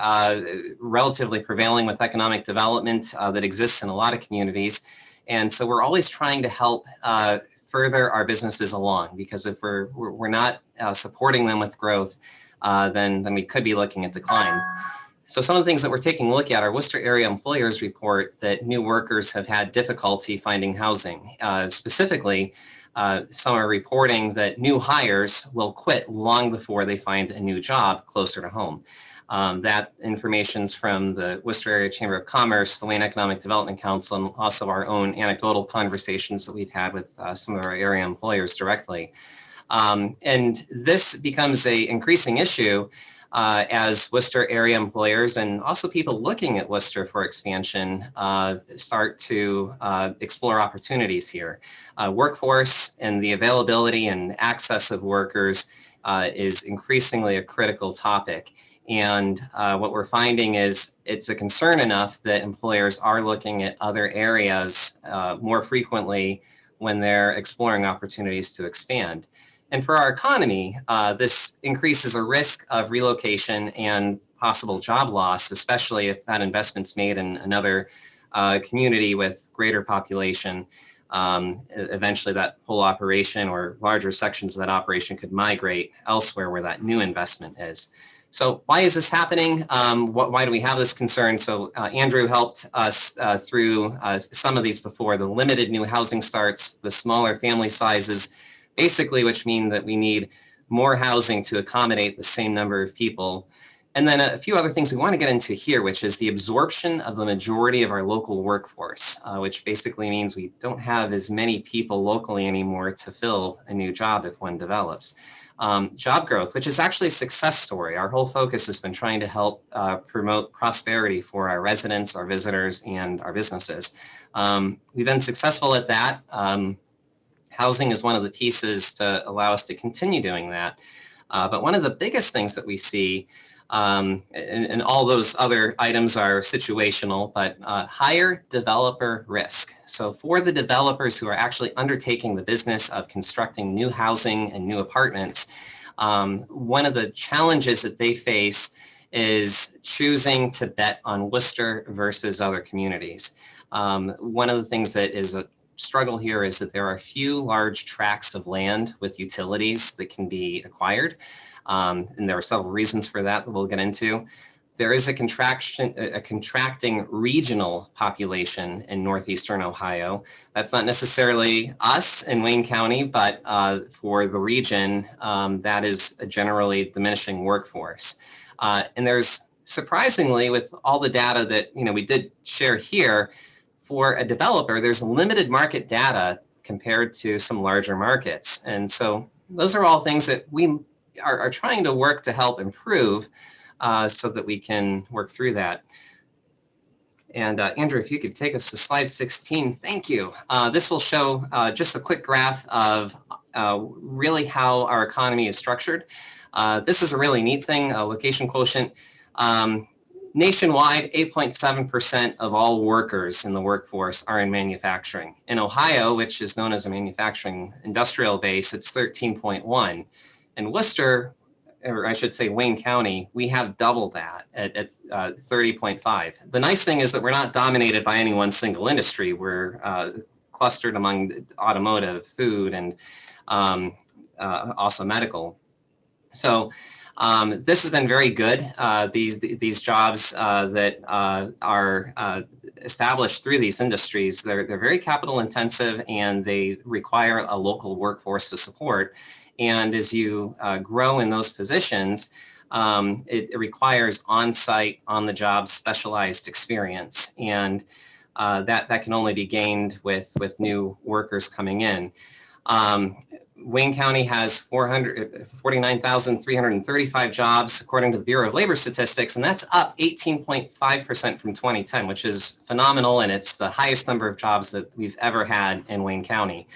relatively prevailing with economic development that exists in a lot of communities. And so we're always trying to help further our businesses along, because if we're not supporting them with growth, then we could be looking at decline. So some of the things that we're taking a look at are Worcester Area Employers report that new workers have had difficulty finding housing. Specifically, some are reporting that new hires will quit long before they find a new job closer to home. That information's from the Worcester Area Chamber of Commerce, the Wayne Economic Development Council, and also our own anecdotal conversations that we've had with some of our area employers directly. And this becomes an increasing issue as Worcester area employers and also people looking at Worcester for expansion start to explore opportunities here. Workforce and the availability and access of workers is increasingly a critical topic. And what we're finding is it's a concern enough that employers are looking at other areas more frequently when they're exploring opportunities to expand. And for our economy, this increases a risk of relocation and possible job loss, especially if that investment's made in another community with greater population. Eventually that whole operation or larger sections of that operation could migrate elsewhere where that new investment is. So why is this happening? Why do we have this concern? So Andrew helped us through some of these before, the limited new housing starts, the smaller family sizes, basically, which mean that we need more housing to accommodate the same number of people. And then a few other things we want to get into here, which is the absorption of the majority of our local workforce, which basically means we don't have as many people locally anymore to fill a new job if one develops. Job growth, which is actually a success story. Our whole focus has been trying to help promote prosperity for our residents, our visitors, and our businesses. We've been successful at that. Housing is one of the pieces to allow us to continue doing that. But one of the biggest things that we see, and all those other items are situational, but higher developer risk. So for the developers who are actually undertaking the business of constructing new housing and new apartments, one of the challenges that they face is choosing to bet on Worcester versus other communities. One of the things that is a struggle here is that there are few large tracts of land with utilities that can be acquired. And there are several reasons for that we'll get into. There is a contracting regional population in northeastern Ohio. That's not necessarily us in Wayne County, but for the region, that is a generally diminishing workforce. And there's surprisingly, with all the data that we did share here, for a developer, there's limited market data compared to some larger markets. And so those are all things that we are trying to work to help improve so that we can work through that. And Andrew, if you could take us to slide 16, thank you. This will show just a quick graph of really how our economy is structured. This is a really neat thing, location quotient. Nationwide, 8.7% of all workers in the workforce are in manufacturing. In Ohio, which is known as a manufacturing industrial base, it's 13.1. In Worcester, or I should say Wayne County, we have double that at 30.5. The nice thing is that we're not dominated by any one single industry. We're clustered among automotive, food, and also medical. So this has been very good. These jobs that are established through these industries, they're very capital intensive and they require a local workforce to support. And as you grow in those positions, it requires on-site, on-the-job specialized experience. And that can only be gained with new workers coming in. Wayne County has 49,335 jobs, according to the Bureau of Labor Statistics, and that's up 18.5% from 2010, which is phenomenal, and it's the highest number of jobs that we've ever had in Wayne County.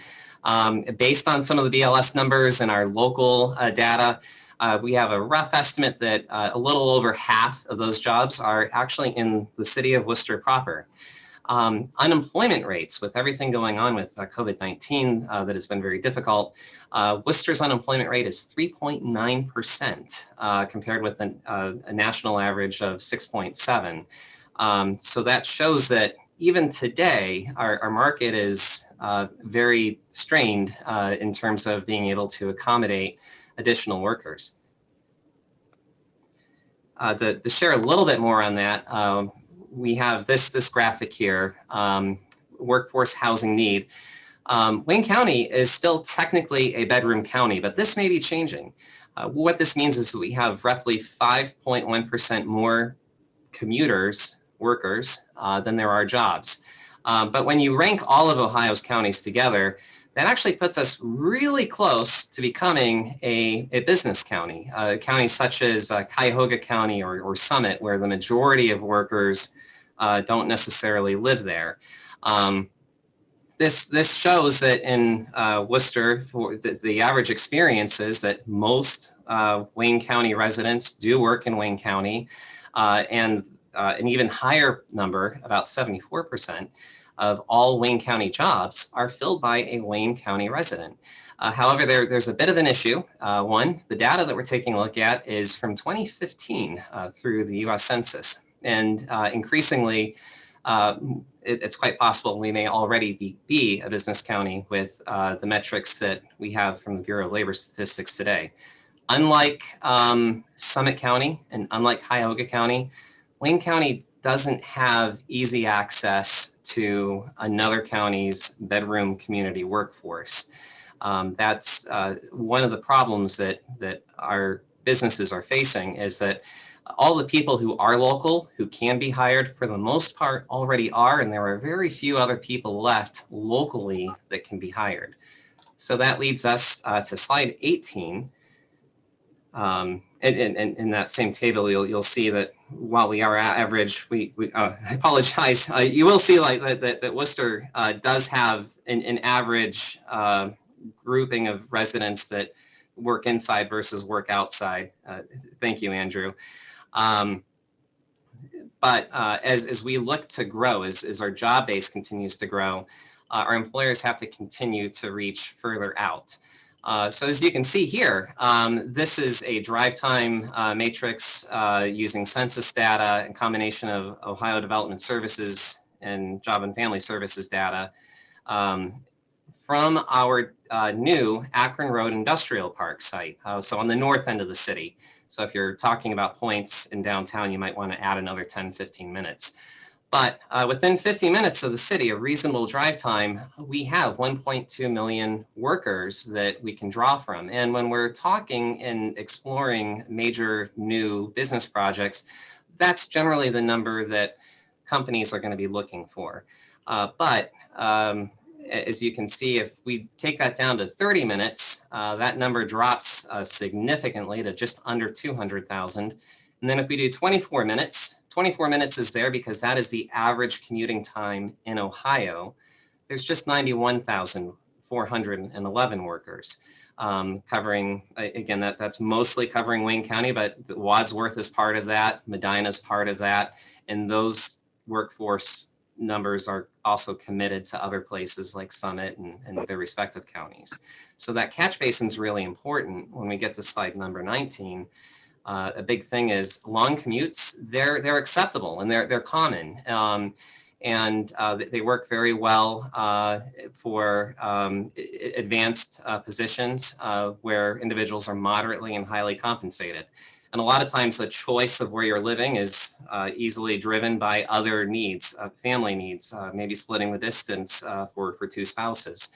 Based on some of the BLS numbers and our local data, we have a rough estimate that a little over half of those jobs are actually in the city of Worcester proper. Unemployment rates, with everything going on with COVID-19 that has been very difficult, Worcester's unemployment rate is 3.9% compared with a national average of 6.7. So that shows that even today, our market is very strained in terms of being able to accommodate additional workers. To share a little bit more on that, we have this graphic here, workforce housing need. Wayne County is still technically a bedroom county, but this may be changing. What this means is that we have roughly 5.1% more commuters, workers, than there are jobs. But when you rank all of Ohio's counties together, that actually puts us really close to becoming a business county. Counties such as Cuyahoga County or Summit, where the majority of workers don't necessarily live there. This shows that in Worcester, the average experience is that most Wayne County residents do work in Wayne County, and an even higher number, about 74%, of all Wayne County jobs are filled by a Wayne County resident. However, there's a bit of an issue. One, the data that we're taking a look at is from 2015 through the US Census. And increasingly, it's quite possible we may already be a business county with the metrics that we have from the Bureau of Labor Statistics today. Unlike Summit County and unlike Cuyahoga County, Wayne County doesn't have easy access to another county's bedroom community workforce. That's one of the problems that our businesses are facing, is that all the people who are local, who can be hired, for the most part already are, and there are very few other people left locally that can be hired. So that leads us to slide 18. And in that same table, you'll see that while we are average, I apologize. You will see like that Worcester does have an average grouping of residents that work inside versus work outside. Thank you, Andrew. But as we look to grow, as our job base continues to grow, our employers have to continue to reach further out. So as you can see here, this is a drive time matrix using census data and combination of Ohio Development Services and Job and Family Services data from our new Akron Road Industrial Park site. So on the north end of the city. So if you're talking about points in downtown, you might want to add another 10, 15 minutes. But within 50 minutes of the city, a reasonable drive time, we have 1.2 million workers that we can draw from. And when we're talking and exploring major new business projects, that's generally the number that companies are going to be looking for. But as you can see, if we take that down to 30 minutes, that number drops significantly to just under 200,000. And then if we do 24 minutes is there because that is the average commuting time in Ohio. There's just 91,411 workers covering, again, that's mostly covering Wayne County, but Wadsworth is part of that, Medina is part of that, and those workforce numbers are also committed to other places like Summit and their respective counties. So that catch basin is really important. When we get to slide number 19, a big thing is long commutes. They're acceptable and they're common, and they work very well for advanced positions where individuals are moderately and highly compensated. And a lot of times the choice of where you're living is easily driven by other needs, family needs, maybe splitting the distance for two spouses.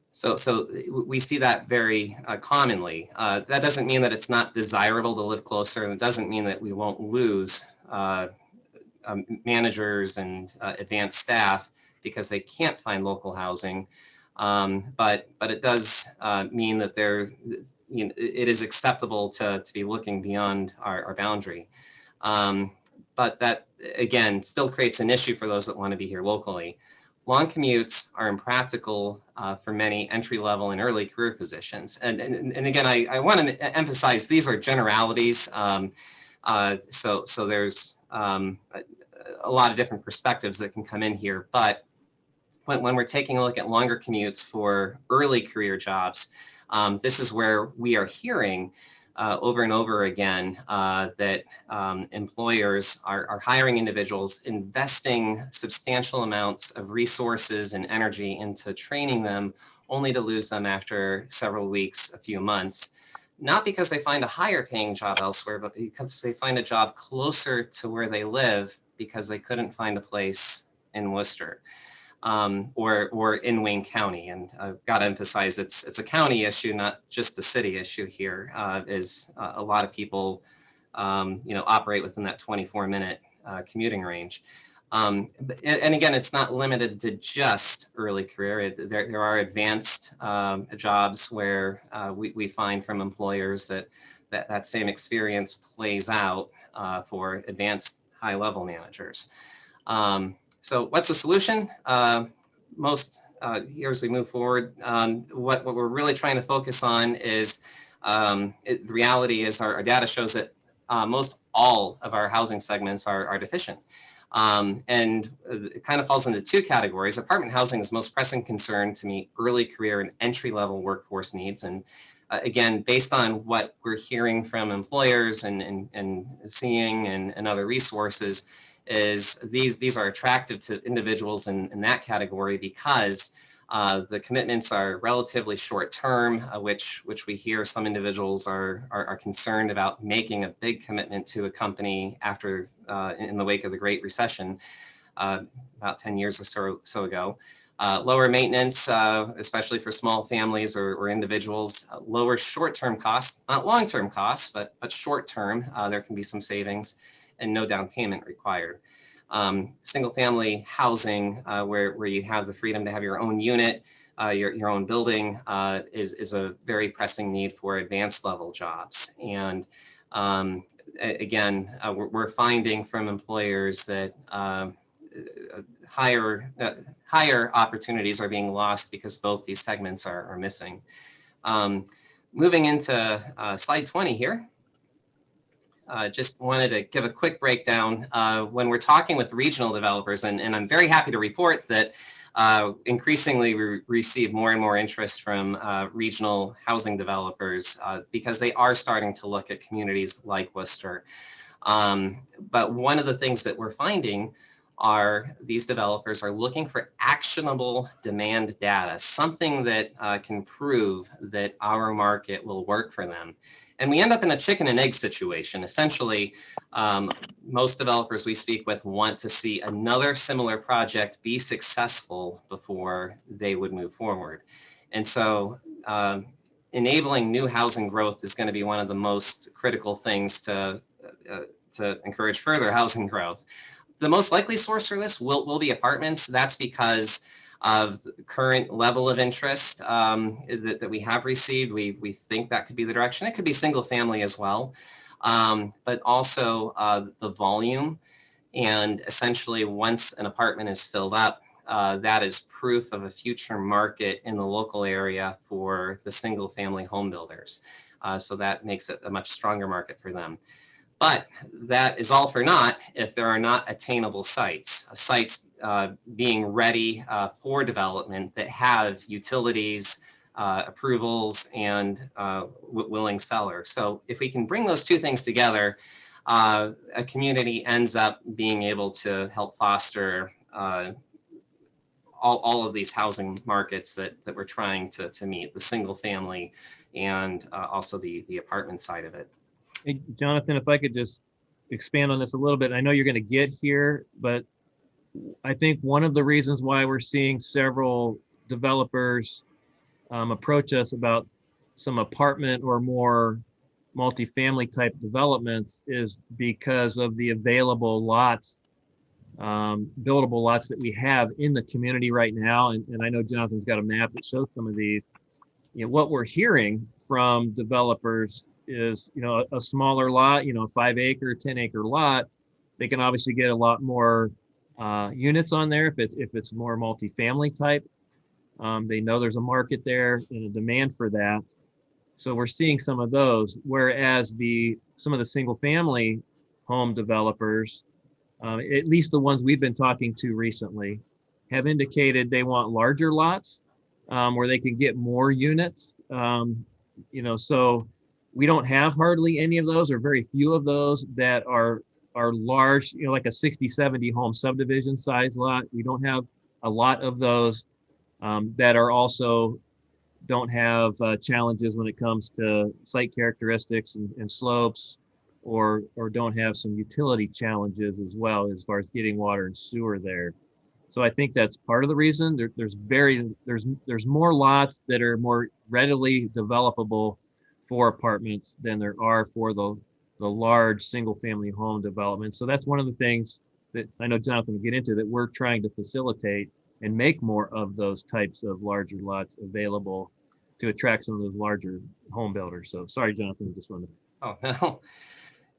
So we see that very commonly. That doesn't mean that it's not desirable to live closer, and it doesn't mean that we won't lose managers and advanced staff because they can't find local housing. But it does mean that it is acceptable to be looking beyond our boundary. But that, again, still creates an issue for those that want to be here locally. Long commutes are impractical for many entry-level and early career positions. And again, I want to emphasize these are generalities. So there's a lot of different perspectives that can come in here. But when we're taking a look at longer commutes for early career jobs, this is where we are hearing over and over again that employers are hiring individuals, investing substantial amounts of resources and energy into training them, only to lose them after several weeks, a few months, not because they find a higher paying job elsewhere, but because they find a job closer to where they live because they couldn't find a place in Worcester. Or in Wayne County, and I've got to emphasize it's a county issue, not just a city issue here. Is a lot of people, operate within that 24-minute commuting range. And again, it's not limited to just early career. There are advanced jobs where we find from employers that same experience plays out for advanced high-level managers. So what's the solution? Here as we move forward, what we're really trying to focus on is, the reality is our data shows that most all of our housing segments are deficient. And it kind of falls into two categories. Apartment housing is most pressing concern to meet early career and entry-level workforce needs. And again, based on what we're hearing from employers and seeing and other resources, is these are attractive to individuals in that category because the commitments are relatively short term, which we hear some individuals are concerned about making a big commitment to a company after in the wake of the Great Recession about 10 years or so ago. Lower maintenance, especially for small families or individuals, lower short-term costs, not long-term costs, but short-term, there can be some savings, and no down payment required. Single family housing, where you have the freedom to have your own unit, your own building, is a very pressing need for advanced level jobs. And again, we're finding from employers that higher opportunities are being lost because both these segments are missing. Moving into slide 20 here. Just wanted to give a quick breakdown when we're talking with regional developers, and I'm very happy to report that increasingly we receive more and more interest from regional housing developers because they are starting to look at communities like Worcester. But one of the things that we're finding are these developers are looking for actionable demand data, something that can prove that our market will work for them. And we end up in a chicken and egg situation. Essentially, most developers we speak with want to see another similar project be successful before they would move forward. And so enabling new housing growth is going to be one of the most critical things to encourage further housing growth. The most likely source for this will be apartments. That's because of the current level of interest that we have received. We think that could be the direction. It could be single family as well, but also the volume. And essentially, once an apartment is filled up, that is proof of a future market in the local area for the single family home builders. So that makes it a much stronger market for them. But that is all for naught if there are not attainable sites being ready for development that have utilities, approvals, and willing sellers. So if we can bring those two things together, a community ends up being able to help foster all of these housing markets that we're trying to meet, the single family and also the apartment side of it. Hey, Jonathan, if I could just expand on this a little bit. I know you're going to get here, but I think one of the reasons why we're seeing several developers approach us about some apartment or more multifamily type developments is because of the available lots, buildable lots that we have in the community right now. And I know Jonathan's got a map that shows some of these. You know, what we're hearing from developers is, you know, a smaller lot, you know, a 5 acre, 10 acre lot, they can obviously get a lot more units on there if it's more multifamily type. They know there's a market there and a demand for that. So we're seeing some of those, whereas some of the single family home developers, at least the ones we've been talking to recently, have indicated they want larger lots where they can get more units. You know, so we don't have hardly any of those or very few of those that are large, you know, like a 60, 70 home subdivision size lot. We don't have a lot of those that are also don't have challenges when it comes to site characteristics and slopes, or don't have some utility challenges as well as far as getting water and sewer there. So I think that's part of the reason. There's more lots that are more readily developable for apartments than there are for the large single family home development. So that's one of the things that I know Jonathan will get into, that we're trying to facilitate and make more of those types of larger lots available to attract some of those larger home builders. So sorry, Jonathan, just wanted to. Oh, no.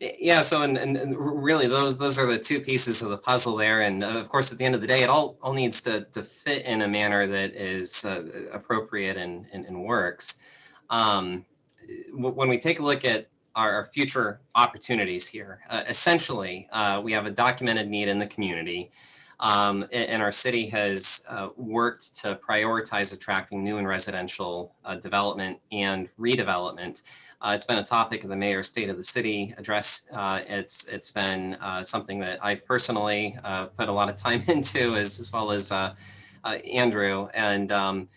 Yeah, so and really those are the two pieces of the puzzle there. And of course, at the end of the day, it all needs to fit in a manner that is appropriate and works. When we take a look at our future opportunities here, essentially, we have a documented need in the community. And our city has worked to prioritize attracting new and residential development and redevelopment. It's been a topic of the mayor's State of the City address. It's been something that I've personally put a lot of time into, as well as Andrew, and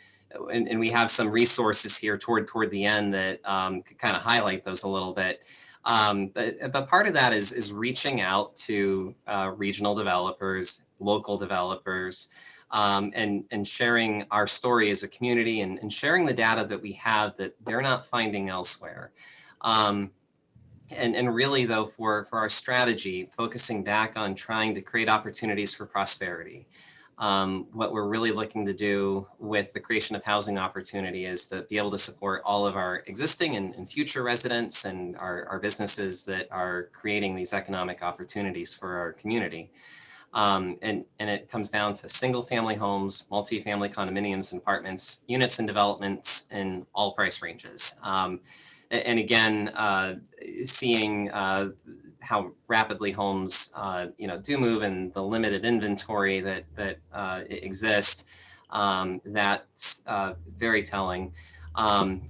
we have some resources here toward the end that could kind of highlight those a little bit. But part of that is reaching out to regional developers, local developers, and sharing our story as a community, and sharing the data that we have that they're not finding elsewhere. And really, though, for our strategy, focusing back on trying to create opportunities for prosperity. What we're really looking to do with the creation of housing opportunity is to be able to support all of our existing and future residents and our businesses that are creating these economic opportunities for our community. And it comes down to single family homes, multi-family condominiums and apartments, units and developments in all price ranges. And again, seeing how rapidly homes, do move, and the limited inventory that exists, that's very telling.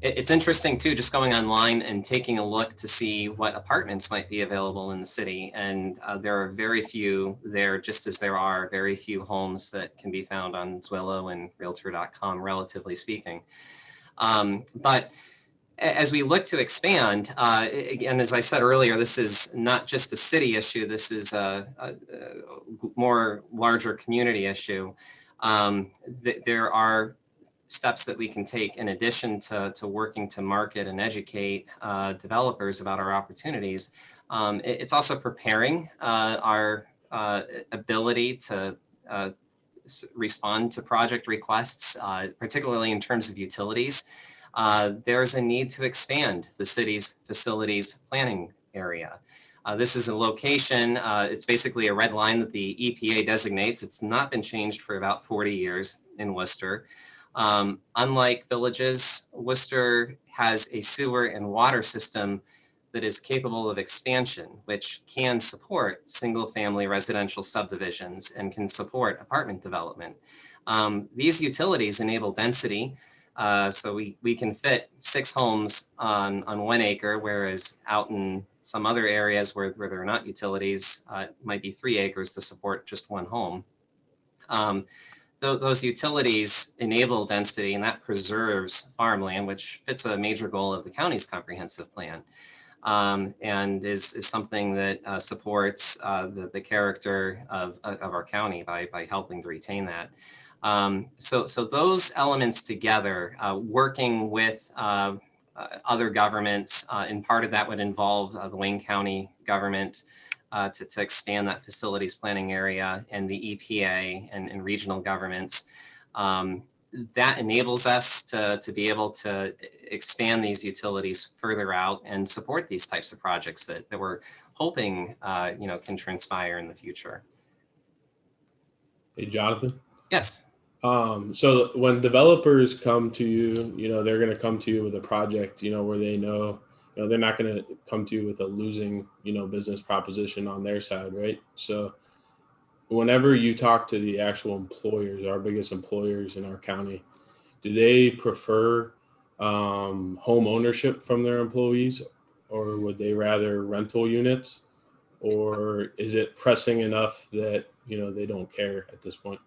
It's interesting too, just going online and taking a look to see what apartments might be available in the city. And there are very few there, just as there are very few homes that can be found on Zillow and Realtor.com, relatively speaking. But as we look to expand, again, as I said earlier, this is not just a city issue. This is a more larger community issue. There are steps that we can take in addition to working to market and educate developers about our opportunities. It's also preparing our ability to respond to project requests, particularly in terms of utilities. There's a need to expand the city's facilities planning area. This is a location, it's basically a red line that the EPA designates. It's not been changed for about 40 years in Worcester. Unlike villages, Worcester has a sewer and water system that is capable of expansion, which can support single-family residential subdivisions and can support apartment development. These utilities enable density, so we can fit 6 homes on 1 acre, whereas out in some other areas where there are not utilities, it might be 3 acres to support just 1 home. Those utilities enable density, and that preserves farmland, which fits a major goal of the county's comprehensive plan, and is something that supports the character of our county by helping to retain that. So those elements together, working with other governments, and part of that would involve the Wayne County government, to expand that facilities planning area, and the EPA and regional governments. That enables us to be able to expand these utilities further out and support these types of projects that we're hoping can transpire in the future. Hey, Jonathan. Yes. So when developers come to you, they're going to come to you with a project, where they know, they're not going to come to you with a losing, business proposition on their side, right? So whenever you talk to the actual employers, our biggest employers in our county, do they prefer home ownership from their employees, or would they rather rental units, or is it pressing enough that, they don't care at this point?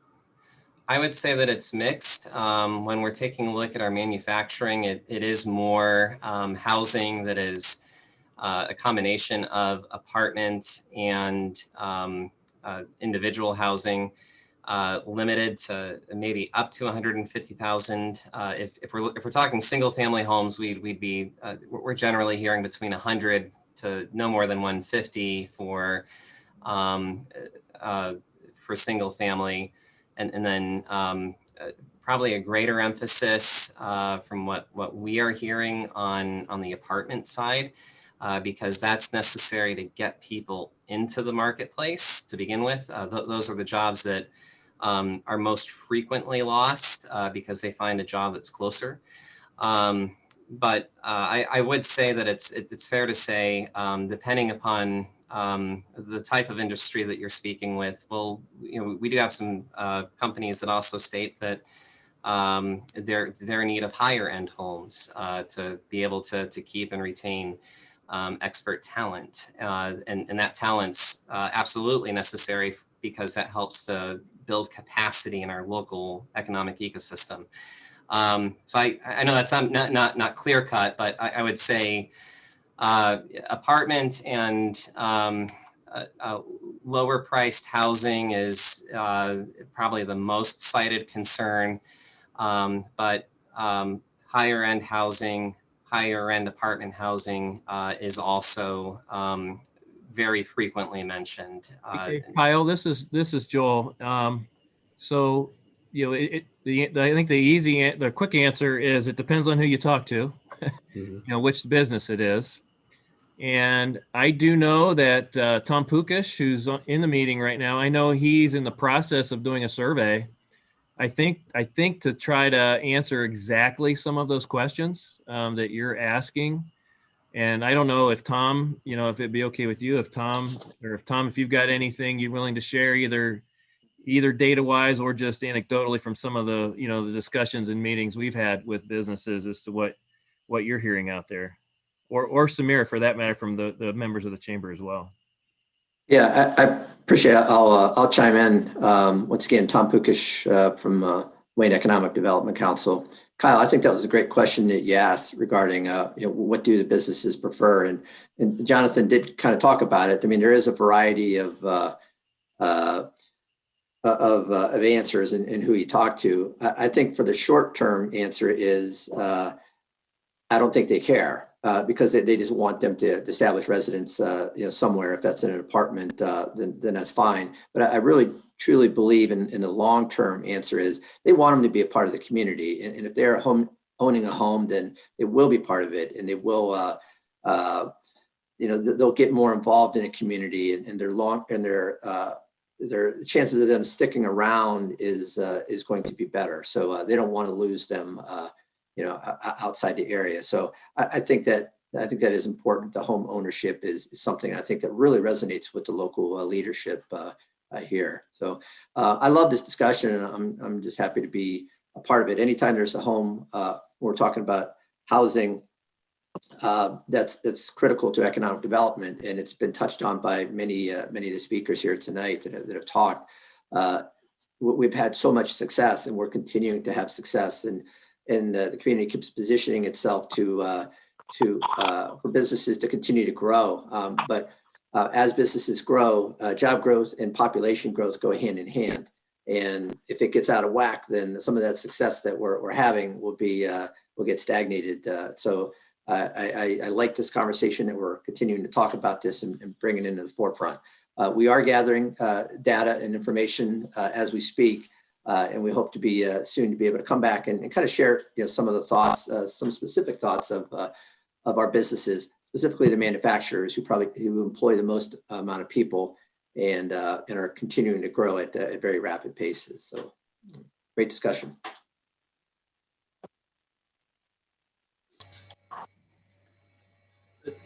I would say that it's mixed. When we're taking a look at our manufacturing, it is more housing that is a combination of apartment and individual housing, limited to maybe up to 150,000. If we're talking single family homes, we're generally hearing between 100 to no more than 150 for um, for single family, and then probably a greater emphasis from what we are hearing on the apartment side, because that's necessary to get people into the marketplace to begin with. Those are the jobs that are most frequently lost because they find a job that's closer. But I would say that it's fair to say, depending upon the type of industry that you're speaking with, well, we do have some companies that also state that they're in need of higher end homes to be able to keep and retain expert talent, and that talent's absolutely necessary because that helps to build capacity in our local economic ecosystem. So I know that's not clear cut, but I would say apartment and lower priced housing is probably the most cited concern, but higher end housing, higher end apartment housing is also very frequently mentioned. Okay, Kyle, this is Joel. So, I think the quick answer is it depends on who you talk to, Mhm. which business it is. And I do know that Tom Pukish, who's in the meeting right now, I know he's in the process of doing a survey. I think to try to answer exactly some of those questions that you're asking. And I don't know if Tom, if it'd be okay with you, if Tom, if you've got anything you're willing to share, either data wise or just anecdotally from some of the, the discussions and meetings we've had with businesses as to what you're hearing out there, or Samir for that matter, from the members of the chamber as well. Yeah, I appreciate it. I'll chime in. Once again, Tom Pukish from Wayne Economic Development Council. Kyle, I think that was a great question that you asked regarding what do the businesses prefer, and Jonathan did kind of talk about it. I mean, there is a variety of answers and who you talk to. I think for the short term answer is I don't think they care. Because they just want them to establish residence, somewhere. If that's in an apartment, then that's fine. But I really truly believe in the long-term answer is they want them to be a part of the community. And if they're owning a home, then they will be part of it, and they will, they'll get more involved in a community, and their chances of them sticking around is going to be better. So they don't want to lose them. Outside the area. So I think that is important. The home ownership is something I think that really resonates with the local leadership here. So I love this discussion, and I'm just happy to be a part of it. Anytime there's a home, we're talking about housing, that's critical to economic development, and it's been touched on by many of the speakers here tonight that have talked. We've had so much success, and we're continuing to have success, and the community keeps positioning itself for businesses to continue to grow. But as businesses grow, job growth and population growth go hand in hand. And if it gets out of whack, then some of that success that we're having will get stagnated. So I like this conversation that we're continuing to talk about this and bring it into the forefront. We are gathering data and information as we speak. And we hope to be soon to be able to come back and kind of share some of the thoughts, some specific thoughts of our businesses, specifically the manufacturers who employ the most amount of people and are continuing to grow at very rapid paces. So great discussion.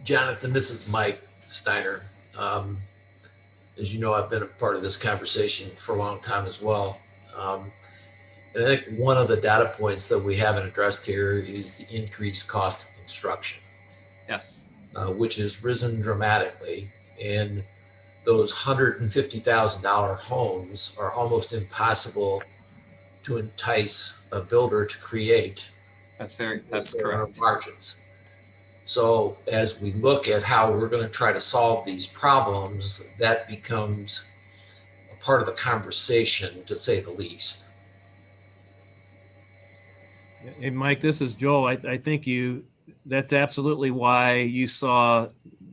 Jonathan, this is Mike Steiner. As you know, I've been a part of this conversation for a long time as well. And I think one of the data points that we haven't addressed here is the increased cost of construction. Yes. Which has risen dramatically. And those $150,000 homes are almost impossible to entice a builder to create. That's correct. Margins. So as we look at how we're going to try to solve these problems, that becomes a part of the conversation, to say the least. Hey, Mike, this is Joel. I think that's absolutely why you saw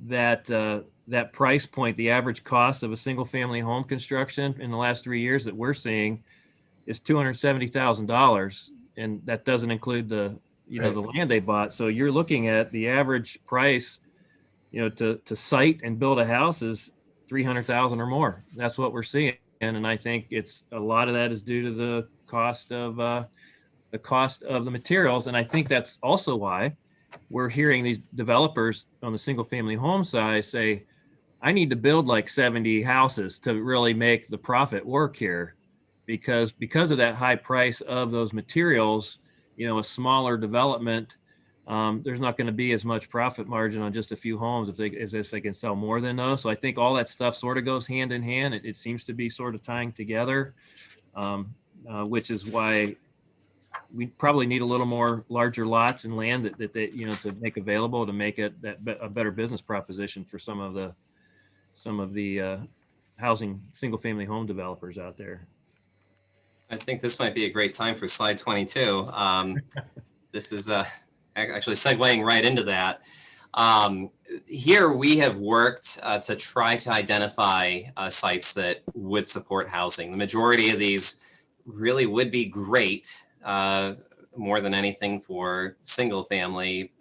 that that price point, the average cost of a single family home construction in the last 3 years that we're seeing is $270,000. And that doesn't include the, the land they bought. So you're looking at the average price, to site and build a house is 300,000 or more. That's what we're seeing. And I think it's a lot of that is due to the cost of the materials. And I think that's also why we're hearing these developers on the single family home side say, I need to build like 70 houses to really make the profit work here, because of that high price of those materials, a smaller development, there's not going to be as much profit margin on just a few homes if they can sell more than those. So I think all that stuff sort of goes hand in hand. It seems to be sort of tying together, which is why we probably need a little more larger lots and land that they, to make available to make it a better business proposition for some of the housing single family home developers out there. I think this might be a great time for slide 22. This is actually segueing right into that. Here we have worked to try to identify sites that would support housing. The majority of these really would be great, more than anything for single family,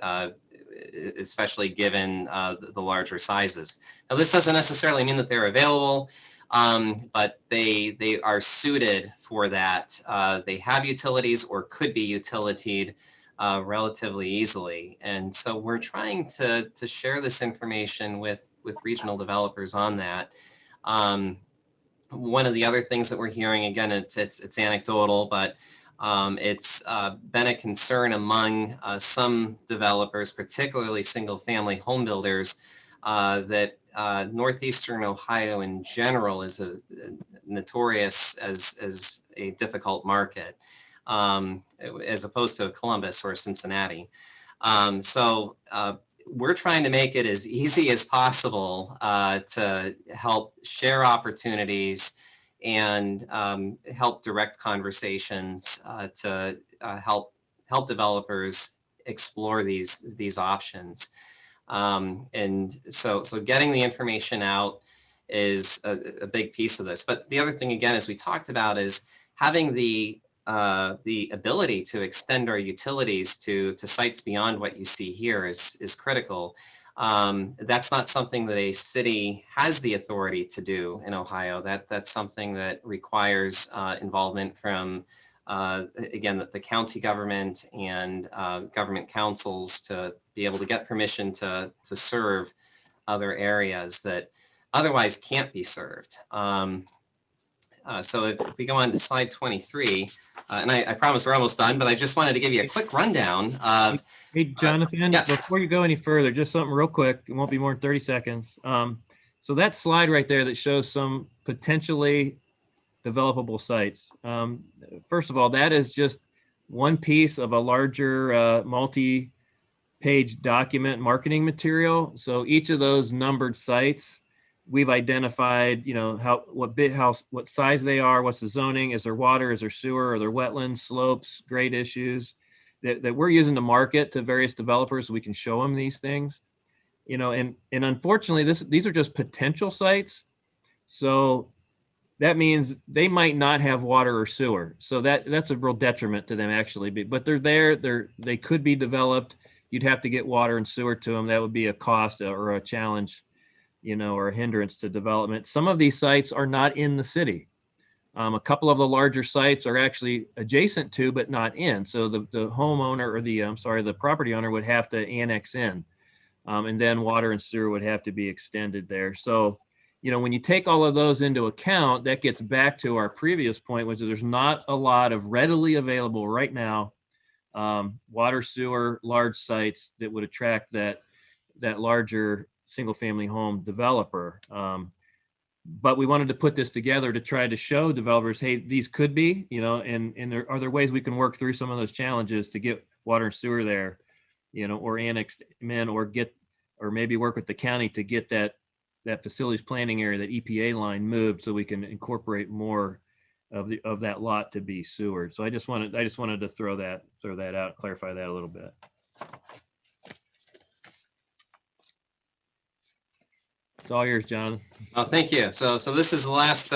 especially given the larger sizes. Now, this doesn't necessarily mean that they're available, but they are suited for that. They have utilities or could be utilitied relatively easily. And so we're trying to share this information with regional developers on that. One of the other things that we're hearing, again, it's anecdotal, but it's been a concern among some developers, particularly single family home builders, that Northeastern Ohio in general is notorious as a difficult market, as opposed to Columbus or Cincinnati. So we're trying to make it as easy as possible to help share opportunities and help direct conversations to help developers explore these options. And so getting the information out is a big piece of this. But the other thing, again, as we talked about, is having the ability to extend our utilities to sites beyond what you see here is critical. That's not something that a city has the authority to do in Ohio. That's something that requires involvement from, again, the county government and government councils to be able to get permission to serve other areas that otherwise can't be served. So if we go on to slide 23, and I promise we're almost done, but I just wanted to give you a quick rundown of. Hey, Jonathan, yes. Before you go any further, just something real quick. It won't be more than 30 seconds. So that slide right there that shows some potentially developable sites. First of all, that is just one piece of a larger multi-page document marketing material. So each of those numbered sites, we've identified, what size they are, what's the zoning, is there water, is there sewer, are there wetlands, slopes, grade issues that we're using to market to various developers so we can show them these things. And unfortunately, these are just potential sites. So that means they might not have water or sewer. So that's a real detriment to them, actually. But they're there, they could be developed. You'd have to get water and sewer to them. That would be a cost or a challenge, or a hindrance to development. Some of these sites are not in the city. A couple of the larger sites are actually adjacent to, but not in. So the homeowner or the property owner would have to annex in. And then water and sewer would have to be extended there. So, when you take all of those into account, that gets back to our previous point, which is there's not a lot of readily available right now water, sewer, large sites that would attract that larger single family home developer. But we wanted to put this together to try to show developers, hey, these could be, and are there ways we can work through some of those challenges to get water and sewer there, or annexed in, or maybe work with the county to get that facilities planning area, that EPA line moved so we can incorporate more of that lot to be sewered. So I just wanted to throw that out, clarify that a little bit. It's all yours, John. Oh, thank you. So this is the last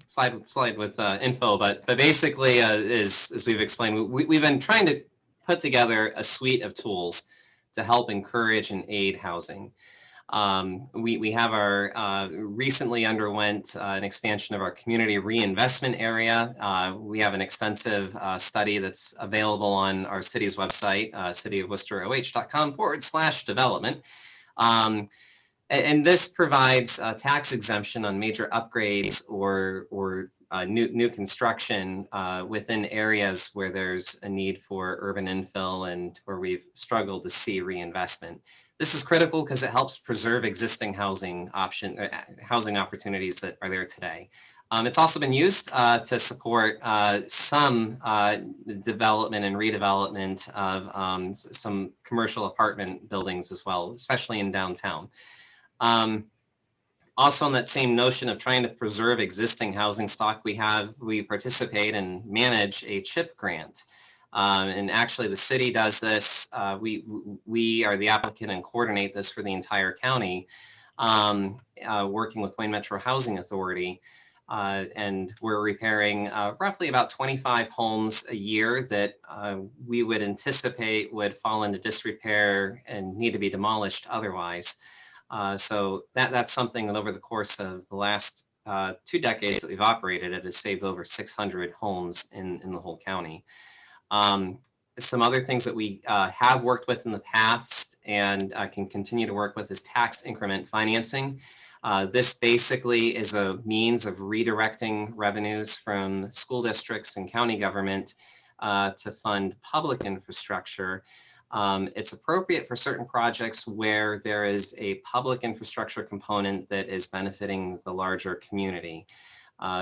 slide with info, but basically, as we've explained, we've been trying to put together a suite of tools to help encourage and aid housing. We have our recently underwent an expansion of our community reinvestment area. We have an extensive study that's available on our city's website, cityofworcesteroh.com/development. And this provides tax exemption on major upgrades or new construction within areas where there's a need for urban infill and where we've struggled to see reinvestment. This is critical because it helps preserve existing housing opportunities that are there today. It's also been used to support some development and redevelopment of some commercial apartment buildings as well, especially in downtown. Also on that same notion of trying to preserve existing housing stock, we participate and manage a CHIP grant. And actually the city does this. We are the applicant and coordinate this for the entire county, working with Wayne Metro Housing Authority. And we're repairing roughly about 25 homes a year that we would anticipate would fall into disrepair and need to be demolished otherwise. So that's something that over the course of the last 2 decades that we've operated, it has saved over 600 homes in the whole county. Some other things that we have worked with in the past and can continue to work with is tax increment financing. This basically is a means of redirecting revenues from school districts and county government to fund public infrastructure. It's appropriate for certain projects where there is a public infrastructure component that is benefiting the larger community.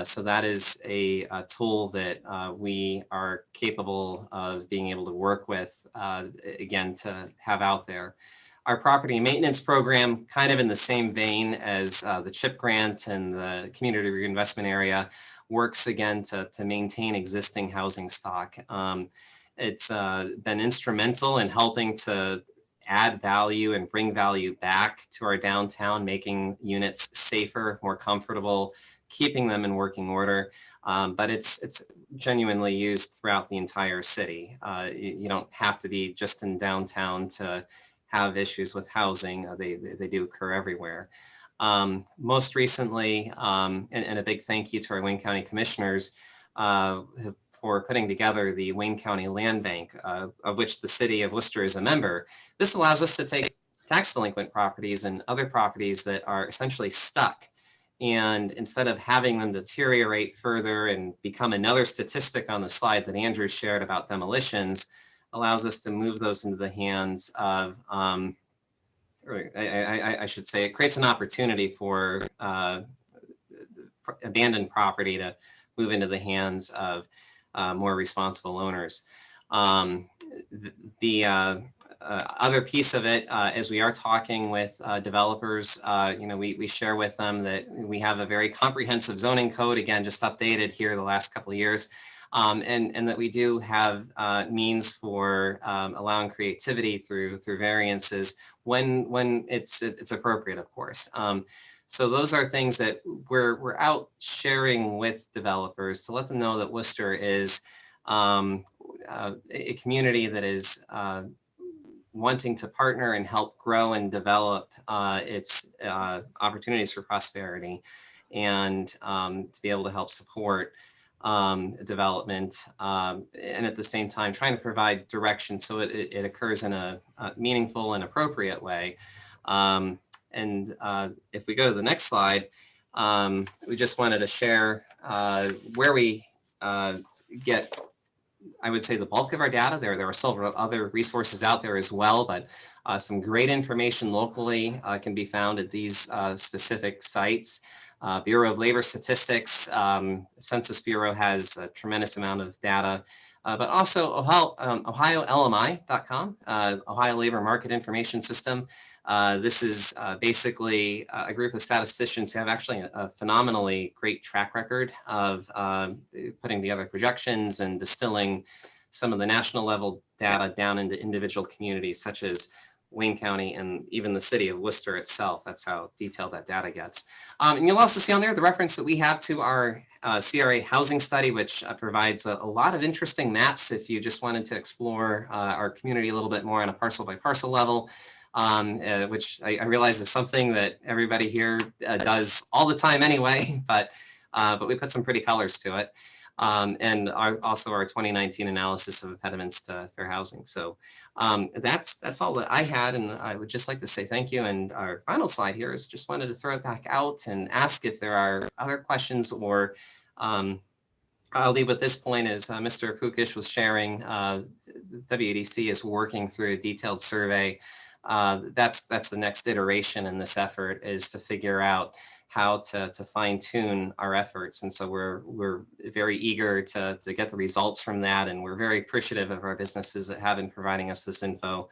So that is a tool that we are capable of being able to work with, again, to have out there. Our property maintenance program, kind of in the same vein as the CHIP grant and the community reinvestment area, works again to maintain existing housing stock. It's been instrumental in helping to add value and bring value back to our downtown, making units safer, more comfortable, keeping them in working order. But it's genuinely used throughout the entire city. You don't have to be just in downtown to have issues with housing. They do occur everywhere. Most recently, and a big thank you to our Wayne County Commissioners for putting together the Wayne County Land Bank, of which the city of Worcester is a member. This allows us to take tax delinquent properties and other properties that are essentially stuck. And instead of having them deteriorate further and become another statistic on the slide that Andrew shared about demolitions, allows us to move those into the hands of, I should say, it creates an opportunity for abandoned property to move into the hands of more responsible owners. The other piece of it, as we are talking with developers, we share with them that we have a very comprehensive zoning code, again, just updated here the last couple of years, and that we do have means for allowing creativity through variances when it's appropriate, of course. So those are things that we're out sharing with developers to let them know that Worcester is a community that is wanting to partner and help grow and develop its opportunities for prosperity, and to be able to help support development, and at the same time trying to provide direction so it occurs in a meaningful and appropriate way. And if we go to the next slide, we just wanted to share where we get, I would say, the bulk of our data. There are several other resources out there as well, but some great information locally can be found at these specific sites. Bureau of Labor Statistics, Census Bureau has a tremendous amount of data, but also OhioLMI.com, Ohio Labor Market Information System. This is basically a group of statisticians who have actually a phenomenally great track record of putting together projections and distilling some of the national level data down into individual communities, such as Wayne County, and even the city of Worcester itself. That's how detailed that data gets. And you'll also see on there the reference that we have to our CRA housing study, which provides a lot of interesting maps if you just wanted to explore our community a little bit more on a parcel by parcel level, which I realize is something that everybody here does all the time anyway, but we put some pretty colors to it. And also our 2019 analysis of impediments to fair housing. So that's all that I had, and I would just like to say thank you. And our final slide here is just wanted to throw it back out and ask if there are other questions, or I'll leave at this point as Mr. Pukish was sharing, WADC is working through a detailed survey. That's the next iteration in this effort, is to figure out how to fine tune our efforts. And so we're very eager to get the results from that. And we're very appreciative of our businesses that have been providing us this info.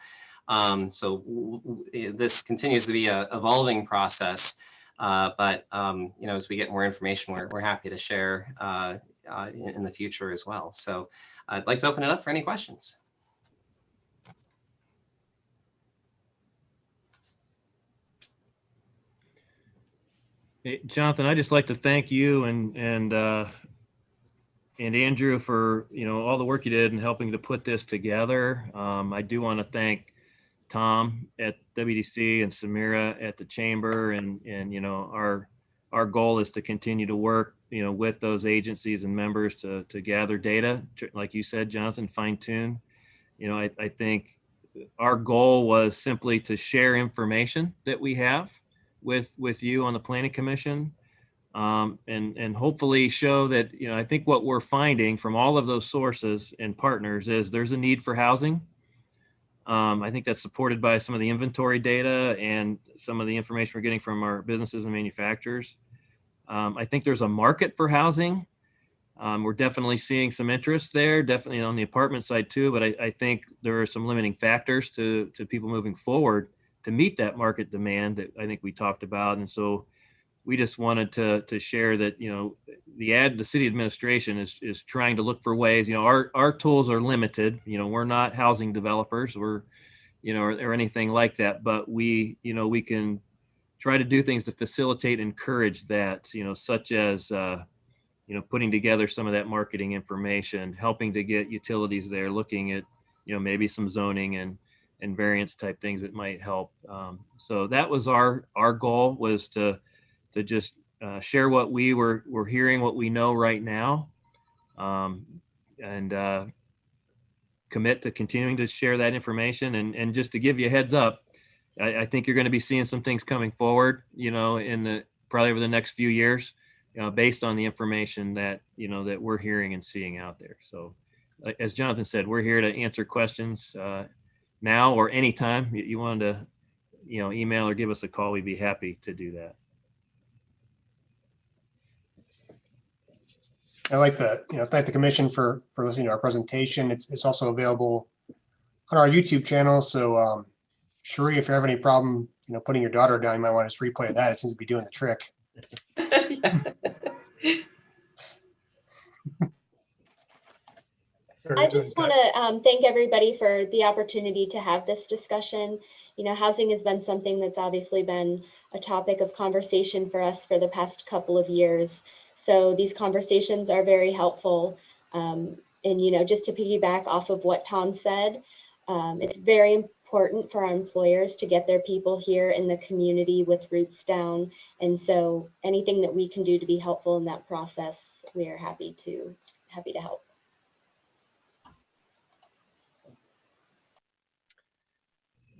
So this continues to be a evolving process, but you know, as we get more information, we're happy to share in the future as well. So I'd like to open it up for any questions. Hey, Jonathan, I'd just like to thank you and Andrew for, you know, all the work you did in helping to put this together. I do want to thank Tom at WDC and Samira at the chamber, and you know, our goal is to continue to work, you know, with those agencies and members to gather data, like you said, Jonathan, fine tune. You know, I think our goal was simply to share information that we have with you on the Planning Commission, and hopefully show that, you know, I think what we're finding from all of those sources and partners is there's a need for housing. I think that's supported by some of the inventory data and some of the information we're getting from our businesses and manufacturers. I think there's a market for housing. We're definitely seeing some interest there, definitely on the apartment side too, but I think there are some limiting factors to people moving forward to meet that market demand that I think we talked about. And so we just wanted to share that, you know, the city administration is trying to look for ways. You know, our tools are limited. You know, we're not housing developers, or anything like that, but we can try to do things to facilitate, encourage that, you know, such as putting together some of that marketing information, helping to get utilities there, looking at, you know, maybe some zoning and variance type things that might help. So that was our goal, was to just share what we're hearing, what we know right now, and commit to continuing to share that information. And just to give you a heads up, I think you're going to be seeing some things coming forward, you know, probably over the next few years, based on the information that, you know, that we're hearing and seeing out there. So as Jonathan said, we're here to answer questions now or anytime you wanted to, you know, email or give us a call. We'd be happy to do that. I like the, thank the commission for listening to our presentation. It's also available on our YouTube channel. So Cherie, if you have any problem, putting your daughter down, you might want to just replay that. It seems to be doing the trick. Very I good. just want to thank everybody for the opportunity to have this discussion. You know, housing has been something that's obviously been a topic of conversation for us for the past couple of years. So these conversations are very helpful. And, just to piggyback off of what Tom said, it's very important for our employers to get their people here in the community with roots down. And so anything that we can do to be helpful in that process, we are happy to help.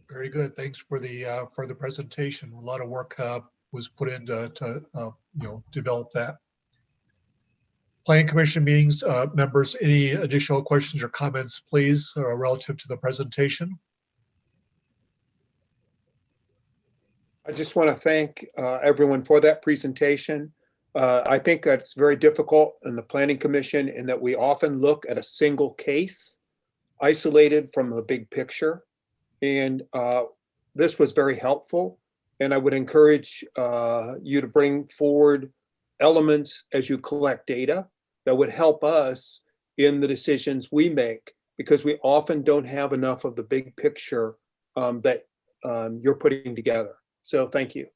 Very good. Thanks for the presentation. A lot of work was put into develop that. Planning Commission meetings, members, any additional questions or comments, please, relative to the presentation? I just want to thank everyone for that presentation. I think that's very difficult in the Planning Commission in that we often look at a single case isolated from the big picture. And this was very helpful. And I would encourage you to bring forward elements as you collect data that would help us in the decisions we make, because we often don't have enough of the big picture that you're putting together. So thank you.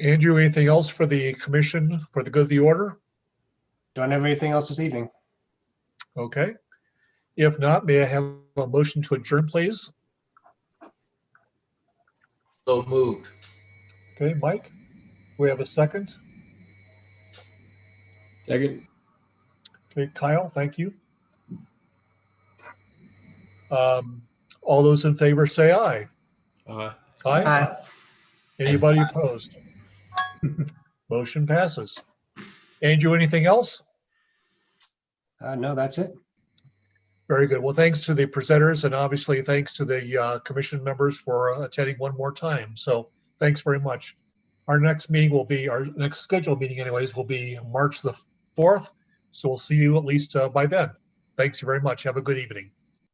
Andrew, anything else for the commission for the good of the order? Don't have anything else this evening. Okay. If not, may I have a motion to adjourn, please? So moved. Okay, Mike, we have a second. Second. Okay, Kyle, thank you. All those in favor say aye. Aye. Anybody opposed? Motion passes. Andrew, anything else? No, that's it. Very good. Well, thanks to the presenters and obviously thanks to the commission members for attending one more time. So thanks very much. Our next scheduled meeting anyways, will be March the 4th. So we'll see you at least by then. Thanks very much. Have a good evening.